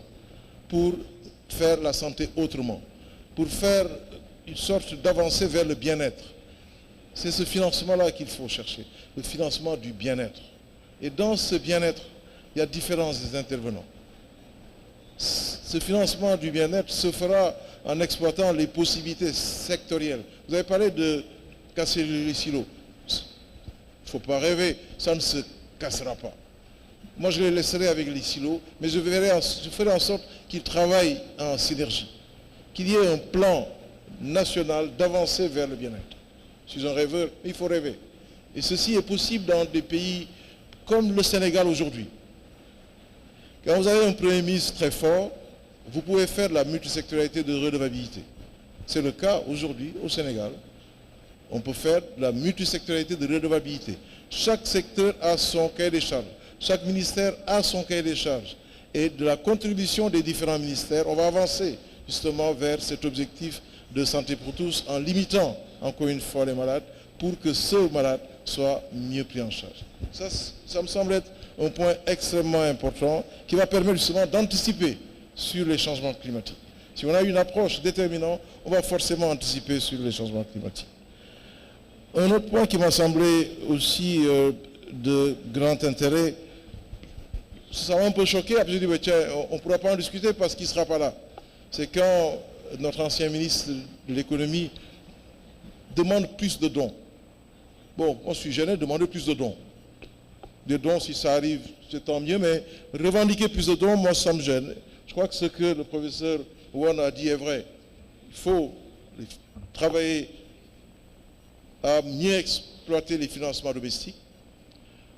pour faire la santé autrement, pour faire une sorte d'avancée vers le bien-être. C'est ce financement-là qu'il faut chercher, le financement du bien-être. Et dans ce bien-être, il y a différents intervenants. Ce financement du bien-être se fera en exploitant les possibilités sectorielles. Vous avez parlé de casser les silos. Il ne faut pas rêver, ça ne se cassera pas. Moi, je les laisserai avec les silos, mais je ferai en sorte qu'ils travaillent en synergie, qu'il y ait un plan national d'avancer vers le bien-être. Je suis un rêveur, mais il faut rêver. Et ceci est possible dans des pays comme le Sénégal aujourd'hui. Quand vous avez un Premier ministre très fort, vous pouvez faire de la multisectorialité de redevabilité. C'est le cas aujourd'hui au Sénégal. On peut faire de la multisectorialité de redevabilité. Chaque secteur a son cahier des charges. Chaque ministère a son cahier des charges. Et de la contribution des différents ministères, on va avancer justement vers cet objectif de santé pour tous en limitant encore une fois les malades pour que ceux malades soient mieux pris en charge. Ça me semble être un point extrêmement important qui va permettre justement d'anticiper sur les changements climatiques. Si on a une approche déterminante, on va forcément anticiper sur les changements climatiques. Un autre point qui m'a semblé aussi de grand intérêt, ça m'a un peu choqué, après j'ai dit, tiens, on ne pourra pas en discuter parce qu'il ne sera pas là. C'est quand notre ancien ministre de l'économie demande plus de dons. Bon, on suis gêné de demander plus de dons. Des dons, si ça arrive, c'est tant mieux, mais revendiquer plus de dons, moi, ça me gêne. Je crois que ce que le professeur Ouane a dit est vrai. Il faut travailler à mieux exploiter les financements domestiques.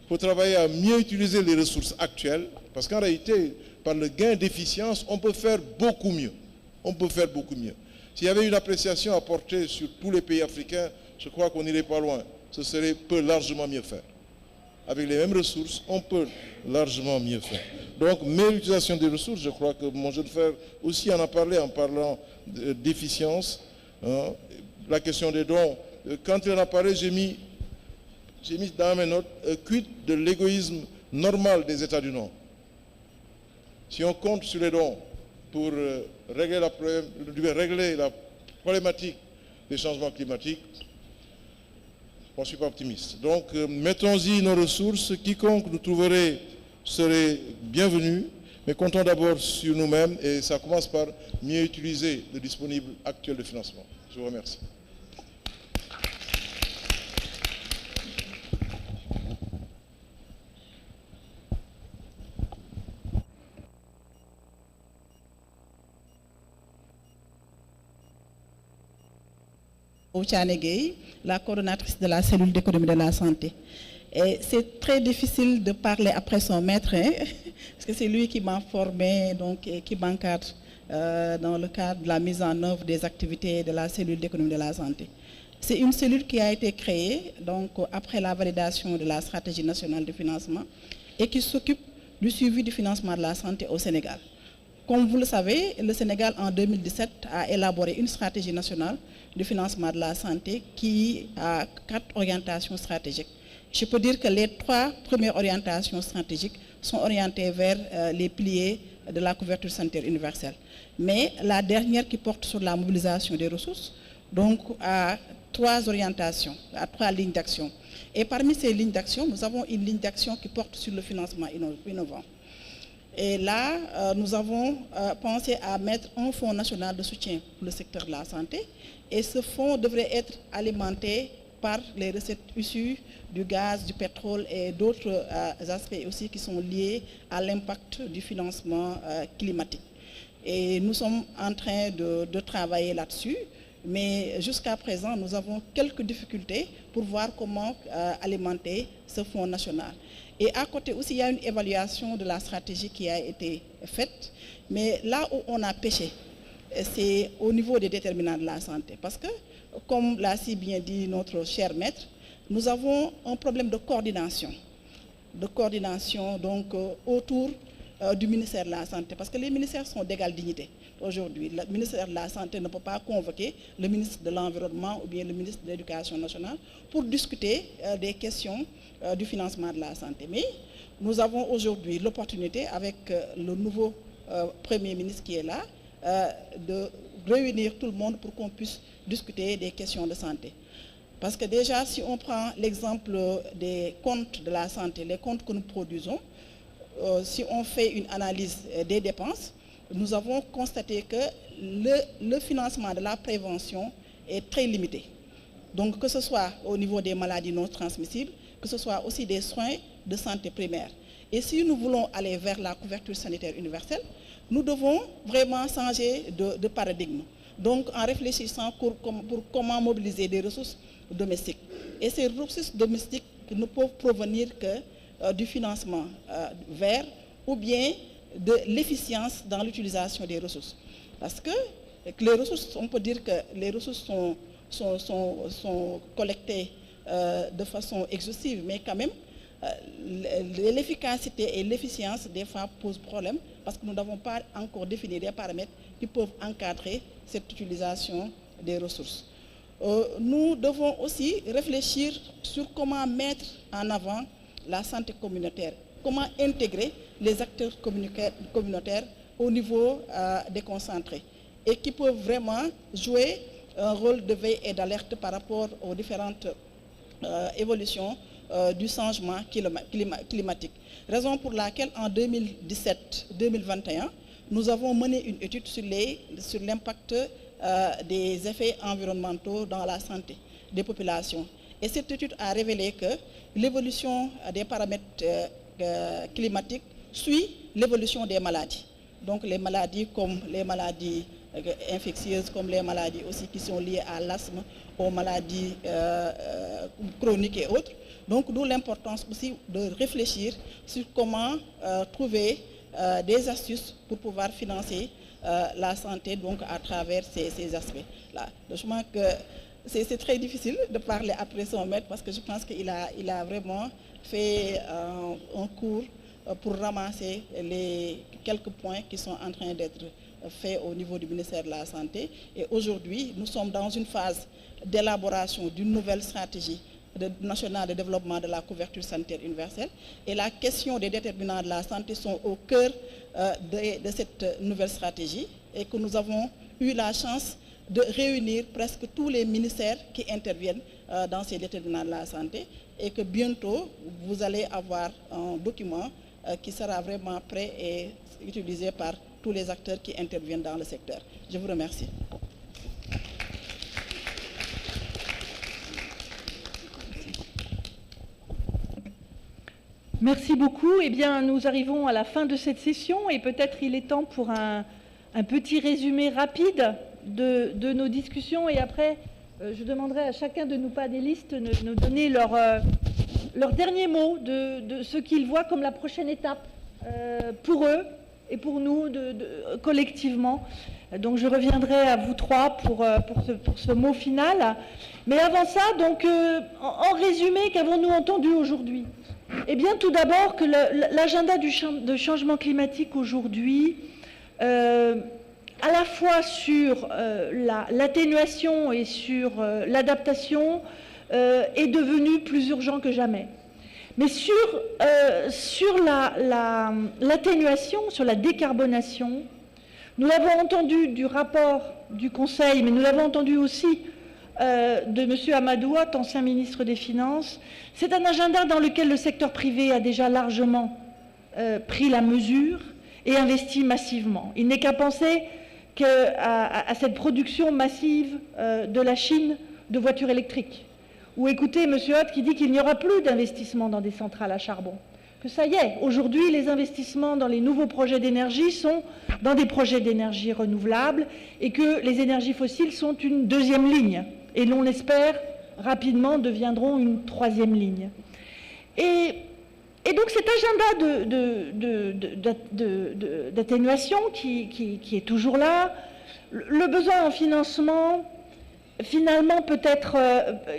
Il faut travailler à mieux utiliser les ressources actuelles, parce qu'en réalité, par le gain d'efficience, on peut faire beaucoup mieux. On peut faire beaucoup mieux. S'il y avait une appréciation à porter sur tous les pays africains, je crois qu'on n'irait pas loin. Ce peut largement mieux faire. Avec les mêmes ressources, on peut largement mieux faire. Donc, meilleure utilisation des ressources, je crois que mon jeune frère aussi en a parlé en parlant d'efficience. Hein, la question des dons, quand il en a parlé, j'ai mis dans mes notes, quid de l'égoïsme normal des États du Nord. Si on compte sur les dons pour régler la problématique des changements climatiques, je ne suis pas optimiste. Donc, mettons-y nos ressources. Quiconque nous trouverait serait bienvenu, mais comptons d'abord sur nous-mêmes et ça commence par mieux utiliser le disponible actuel de financement. Je vous remercie. Ouchane Gueye, la coordonnatrice de la cellule d'économie de la santé. Et c'est très difficile de parler après son maître, hein, parce que c'est lui qui m'a formé, donc, et qui m'encadre dans le cadre de la mise en œuvre des activités de la cellule d'économie de la santé. C'est une cellule qui a été créée donc, après la validation de la stratégie nationale de financement et qui s'occupe du suivi du financement de la santé au Sénégal. Comme vous le savez, le Sénégal en 2017 a élaboré une stratégie nationale de financement de la santé qui a 4 orientations stratégiques. Je peux dire que les 3 premières orientations stratégiques sont orientées vers les piliers de la couverture sanitaire universelle. Mais la dernière qui porte sur la mobilisation des ressources, donc a 3 orientations, à 3 lignes d'action. Et parmi ces lignes d'action, nous avons une ligne d'action qui porte sur le financement innovant. Et là, nous avons pensé à mettre un fonds national de soutien pour le secteur de la santé. Et ce fonds devrait être alimenté par les recettes issues du gaz, du pétrole et d'autres aspects aussi qui sont liés à l'impact du financement climatique. Et nous sommes en train de travailler là-dessus, mais jusqu'à présent, nous avons quelques difficultés pour voir comment alimenter ce fonds national. Et à côté aussi, il y a une évaluation de la stratégie qui a été faite, mais là où on a péché, c'est au niveau des déterminants de la santé. Parce que, comme l'a si bien dit notre cher maître, nous avons un problème de coordination donc, autour du ministère de la Santé. Parce que les ministères sont d'égale dignité aujourd'hui. Le ministère de la Santé ne peut pas convoquer le ministre de l'Environnement ou bien le ministre de l'Éducation nationale pour discuter des questions du financement de la santé. Mais nous avons aujourd'hui l'opportunité, avec le nouveau Premier ministre qui est là, de réunir tout le monde pour qu'on puisse discuter des questions de santé. Parce que déjà, si on prend l'exemple des comptes de la santé, les comptes que nous produisons, si on fait une analyse des dépenses, nous avons constaté que le financement de la prévention est très limité. Donc que ce soit au niveau des maladies non transmissibles, que ce soit aussi des soins de santé primaire. Et si nous voulons aller vers la couverture sanitaire universelle, nous devons vraiment changer de paradigme. Donc en réfléchissant pour comment mobiliser des ressources domestiques. Et ces ressources domestiques ne peuvent provenir que du financement vert ou bien de l'efficience dans l'utilisation des ressources. Parce que les ressources, on peut dire que les ressources sont collectées de façon exhaustive, mais quand même, l'efficacité et l'efficience des fois posent problème parce que nous n'avons pas encore défini des paramètres qui peuvent encadrer cette utilisation des ressources. Nous devons aussi réfléchir sur comment mettre en avant la santé communautaire, comment intégrer les acteurs communautaires au niveau déconcentré et qui peuvent vraiment jouer un rôle de veille et d'alerte par rapport aux différentes évolutions du changement climatique. Raison pour laquelle en 2017-2021, nous avons mené une étude sur l'impact des effets environnementaux dans la santé des populations. Et cette étude a révélé que l'évolution des paramètres climatiques suit l'évolution des maladies. Donc les maladies comme les maladies infectieuses, comme les maladies aussi qui sont liées à l'asthme, aux maladies chroniques et autres. Donc d'où l'importance aussi de réfléchir sur comment trouver des astuces pour pouvoir financer la santé donc à travers ces aspects-là. Je pense que c'est très difficile de parler après son maître parce que je pense qu'il a vraiment fait un cours pour ramasser les quelques points qui sont en train d'être faits au niveau du ministère de la Santé. Et aujourd'hui, nous sommes dans une phase d'élaboration d'une nouvelle stratégie nationale de développement de la couverture sanitaire universelle. Et la question des déterminants de la santé sont au cœur de cette nouvelle stratégie et que nous avons eu la chance de réunir presque tous les ministères qui interviennent dans ces déterminants de la santé et que bientôt, vous allez avoir un document qui sera vraiment prêt et utilisé par tous les acteurs qui interviennent dans le secteur. Je vous remercie. Merci beaucoup. Eh bien, nous arrivons à la fin de cette session et peut-être il est temps pour un petit résumé rapide de nos discussions. Et après, je demanderai à chacun de nos panélistes de nous donner leur dernier mot de ce qu'ils voient comme la prochaine étape pour eux et pour nous collectivement. Donc je reviendrai à vous trois pour ce mot final. Mais avant ça, donc, en résumé, qu'avons-nous entendu aujourd'hui? Eh bien, tout d'abord, que l'agenda de changement climatique aujourd'hui, à la fois sur l'atténuation et sur l'adaptation, est devenu plus urgent que jamais. Mais sur l'atténuation, sur la décarbonation, nous l'avons entendu du rapport du Conseil, mais nous l'avons entendu aussi de M. Amadouat, ancien ministre des Finances. C'est un agenda dans lequel le secteur privé a déjà largement pris la mesure et investi massivement. Il n'est qu'à penser à cette production massive de la Chine de voitures électriques. Ou écoutez M. Hoth qui dit qu'il n'y aura plus d'investissement dans des centrales à charbon. Que ça y est, aujourd'hui, les investissements dans les nouveaux projets d'énergie sont dans des projets d'énergie renouvelable et que les énergies fossiles sont une deuxième ligne et l'on espère rapidement deviendront une troisième ligne. Et donc cet agenda d'atténuation qui est toujours là, le besoin en financement, finalement, peut-être,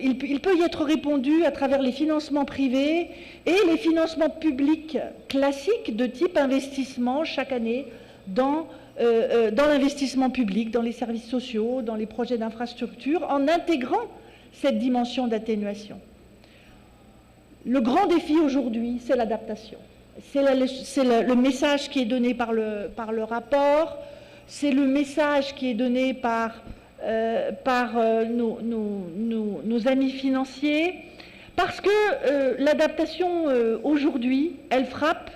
il peut y être répondu à travers les financements privés et les financements publics classiques de type investissement chaque année dans l'investissement public, dans les services sociaux, dans les projets d'infrastructure, en intégrant cette dimension d'atténuation. Le grand défi aujourd'hui, c'est l'adaptation. C'est le message qui est donné par le rapport, c'est le message qui est donné par nos amis financiers, parce que l'adaptation aujourd'hui, elle frappe,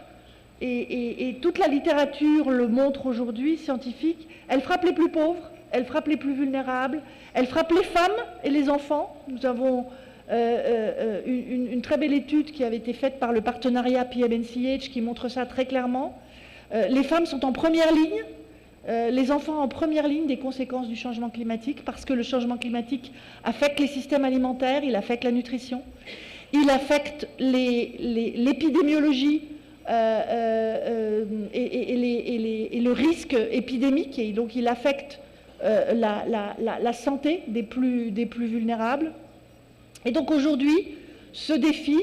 et toute la littérature le montre aujourd'hui, scientifique, elle frappe les plus pauvres, elle frappe les plus vulnérables, elle frappe les femmes et les enfants. Nous avons une très belle étude qui avait été faite par le partenariat PMNCH qui montre ça très clairement. Les femmes sont en première ligne, les enfants en première ligne des conséquences du changement climatique, parce que le changement climatique affecte les systèmes alimentaires, il affecte la nutrition, il affecte l'épidémiologie et le risque épidémique, et donc il affecte la santé des plus vulnérables. Et donc aujourd'hui, ce défi,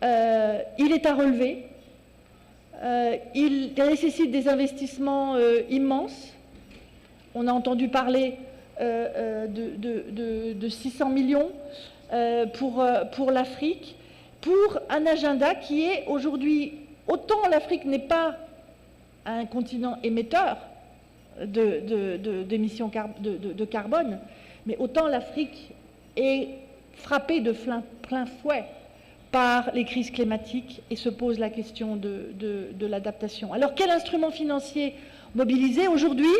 il est à relever. Il nécessite des investissements immenses. On a entendu parler de 600 millions pour l'Afrique, pour un agenda qui est aujourd'hui, autant l'Afrique n'est pas un continent émetteur d'émissions de carbone, mais autant l'Afrique est frappée de plein fouet par les crises climatiques et se pose la question de l'adaptation. Alors quel instrument financier mobiliser? Aujourd'hui,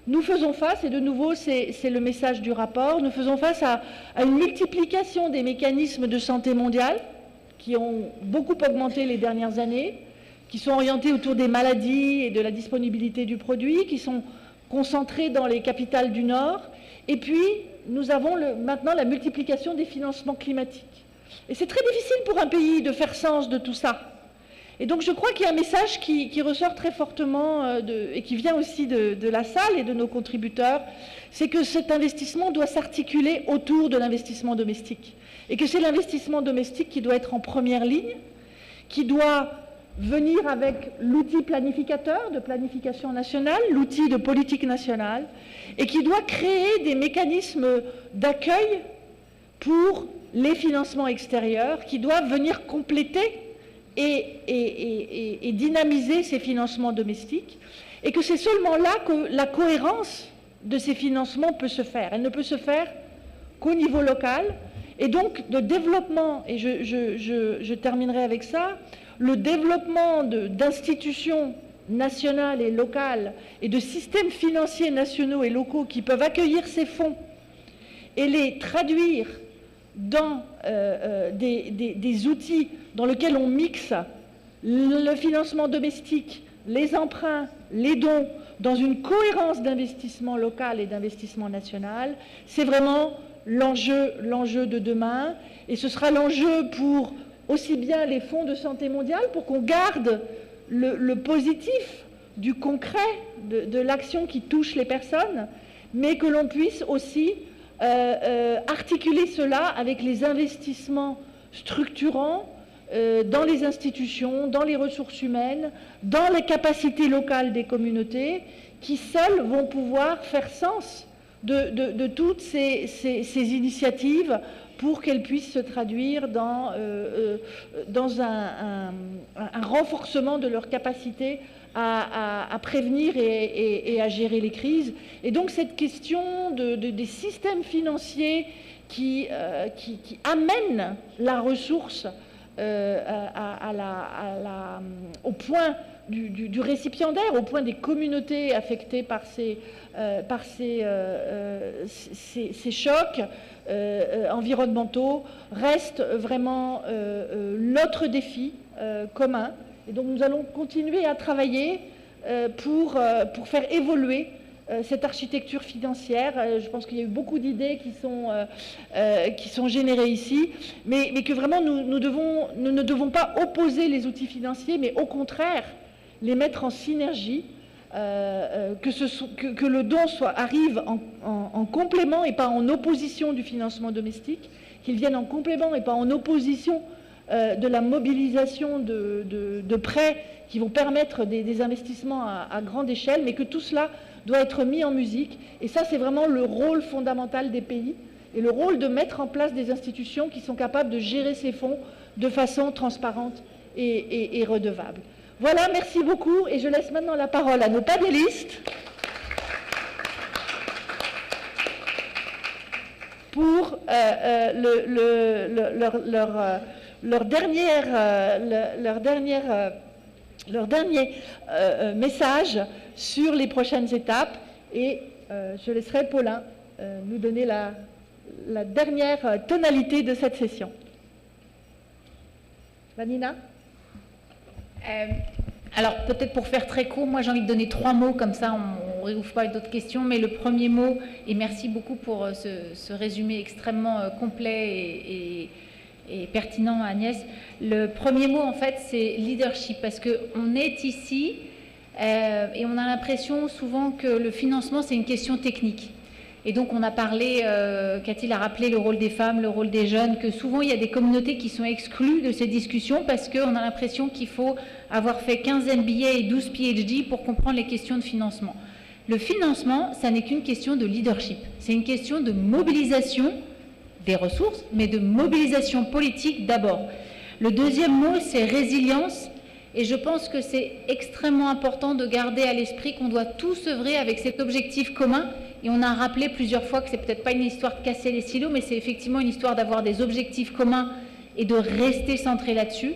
nous faisons face, et de nouveau c'est le message du rapport, nous faisons face à une multiplication des mécanismes de santé mondiale qui ont beaucoup augmenté les dernières années, qui sont orientés autour des maladies et de la disponibilité du produit, qui sont concentrés dans les capitales du Nord. Et puis, nous avons maintenant la multiplication des financements climatiques. Et c'est très difficile pour un pays de faire sens de tout ça. Et donc je crois qu'il y a un message qui ressort très fortement et qui vient aussi de la salle et de nos contributeurs, c'est que cet investissement doit s'articuler autour de l'investissement domestique. Et que c'est l'investissement domestique qui doit être en première ligne, qui doit venir avec l'outil planificateur de planification nationale, l'outil de politique nationale, et qui doit créer des mécanismes d'accueil pour les financements extérieurs qui doivent venir compléter et dynamiser ces financements domestiques, et que c'est seulement là que la cohérence de ces financements peut se faire. Elle ne peut se faire qu'au niveau local, et donc de développement, et je terminerai avec ça, le développement d'institutions nationales et locales et de systèmes financiers nationaux et locaux qui peuvent accueillir ces fonds et les traduire dans des outils dans lesquels on mixe le financement domestique, les emprunts, les dons, dans une cohérence d'investissement local et d'investissement national, c'est vraiment l'enjeu de demain. Et ce sera l'enjeu pour aussi bien les fonds de santé mondiale, pour qu'on garde le positif du concret, de l'action qui touche les personnes, mais que l'on puisse aussi articuler cela avec les investissements structurants dans les institutions, dans les ressources humaines, dans les capacités locales des communautés, qui seules vont pouvoir faire sens de toutes ces initiatives pour qu'elles puissent se traduire dans un renforcement de leur capacité à prévenir et à gérer les crises. Et donc cette question des systèmes financiers qui amènent la ressource au point du récipiendaire, au point des communautés affectées par ces chocs environnementaux, reste vraiment notre défi commun. Et donc nous allons continuer à travailler pour faire évoluer cette architecture financière. Je pense qu'il y a eu beaucoup d'idées qui sont générées ici, mais que vraiment nous ne devons pas opposer les outils financiers, mais au contraire les mettre en synergie, que le don arrive en complément et pas en opposition du financement domestique, qu'il vienne en complément et pas en opposition de la mobilisation de prêts qui vont permettre des investissements à grande échelle, mais que tout cela doit être mis en musique. Et ça, c'est vraiment le rôle fondamental des pays et le rôle de mettre en place des institutions qui sont capables de gérer ces fonds de façon transparente et redevable. Voilà, merci beaucoup, et je laisse maintenant la parole à nos panélistes pour leur dernier message sur les prochaines étapes. Et je laisserai Paulin nous donner la dernière tonalité de cette session. Vanina ? Alors peut-être pour faire très court, moi j'ai envie de donner 3 mots, comme ça on ne réouvre pas d'autres questions, mais le premier mot, et merci beaucoup pour ce résumé extrêmement complet et pertinent, Agnès. Le premier mot en fait c'est leadership, parce qu'on est ici et on a l'impression souvent que le financement c'est une question technique. Et donc on a parlé, Cathy a rappelé le rôle des femmes, le rôle des jeunes, que souvent il y a des communautés qui sont exclues de ces discussions parce qu'on a l'impression qu'il faut avoir fait 15 MBA et 12 PhD pour comprendre les questions de financement. Le financement, ça n'est qu'une question de leadership. C'est une question de mobilisation des ressources, mais de mobilisation politique d'abord. Le deuxième mot, c'est résilience. Et je pense que c'est extrêmement important de garder à l'esprit qu'on doit tous œuvrer avec cet objectif commun. Et on a rappelé plusieurs fois que c'est peut-être pas une histoire de casser les silos, mais c'est effectivement une histoire d'avoir des objectifs communs et de rester centré là-dessus.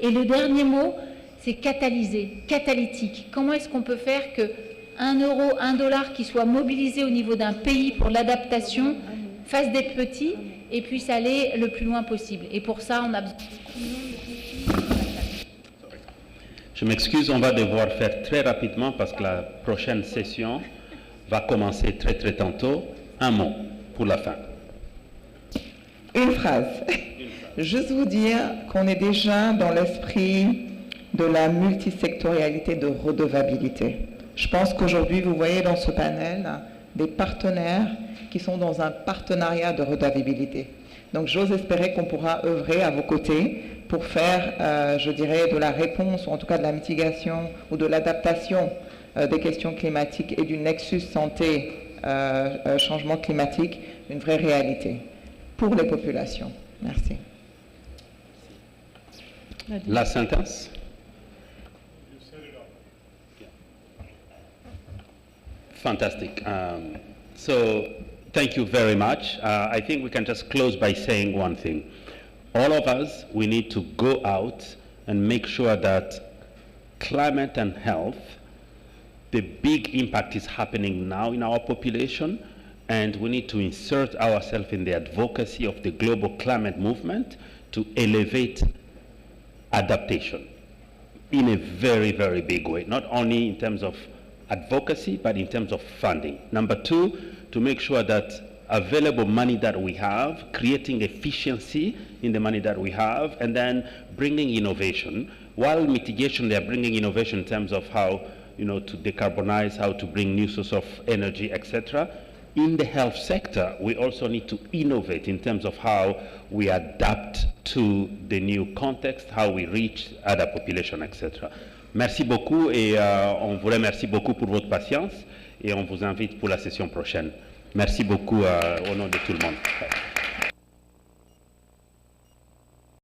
Et le dernier mot, c'est catalyser, catalytique. Comment est-ce qu'on peut faire que 1 euro, 1 dollar qui soit mobilisé au niveau d'un pays pour l'adaptation fasse des petits et puisse aller le plus loin possible. Et pour ça, on a besoin... Je m'excuse, on va devoir faire très rapidement parce que la prochaine session va commencer très très tantôt. Un mot pour la fin. Une phrase. Juste vous dire qu'on est déjà dans l'esprit de la multisectorialité de redevabilité. Je pense qu'aujourd'hui, vous voyez dans ce panel des partenaires qui sont dans un partenariat de redevabilité. Donc j'ose espérer qu'on pourra œuvrer à vos côtés pour faire, je dirais, de la réponse, ou en tout cas de la mitigation ou de l'adaptation des questions climatiques et du nexus santé changement climatique une vraie réalité pour les populations. Merci. La sentence. Fantastic. So thank you very much. I think we can just close by saying one thing. All of us, we need to go out and make sure that climate and health, the big impact is happening now in our population, and we need to insert ourselves in the advocacy of the global climate movement to elevate adaptation in a very, very big way, not only in terms of advocacy, but in terms of funding. Number 2, to make sure that available money that we have, creating efficiency in the money that we have, and then bringing innovation. While mitigation, they are bringing innovation in terms of how to decarbonize, how to bring new source of energy, etc. In the health sector, we also need to innovate in terms of how we adapt to the new context, how we reach other populations, etc. Merci beaucoup et on vous remercie beaucoup pour votre patience et on vous invite pour la session prochaine. Merci beaucoup au nom de tout le monde.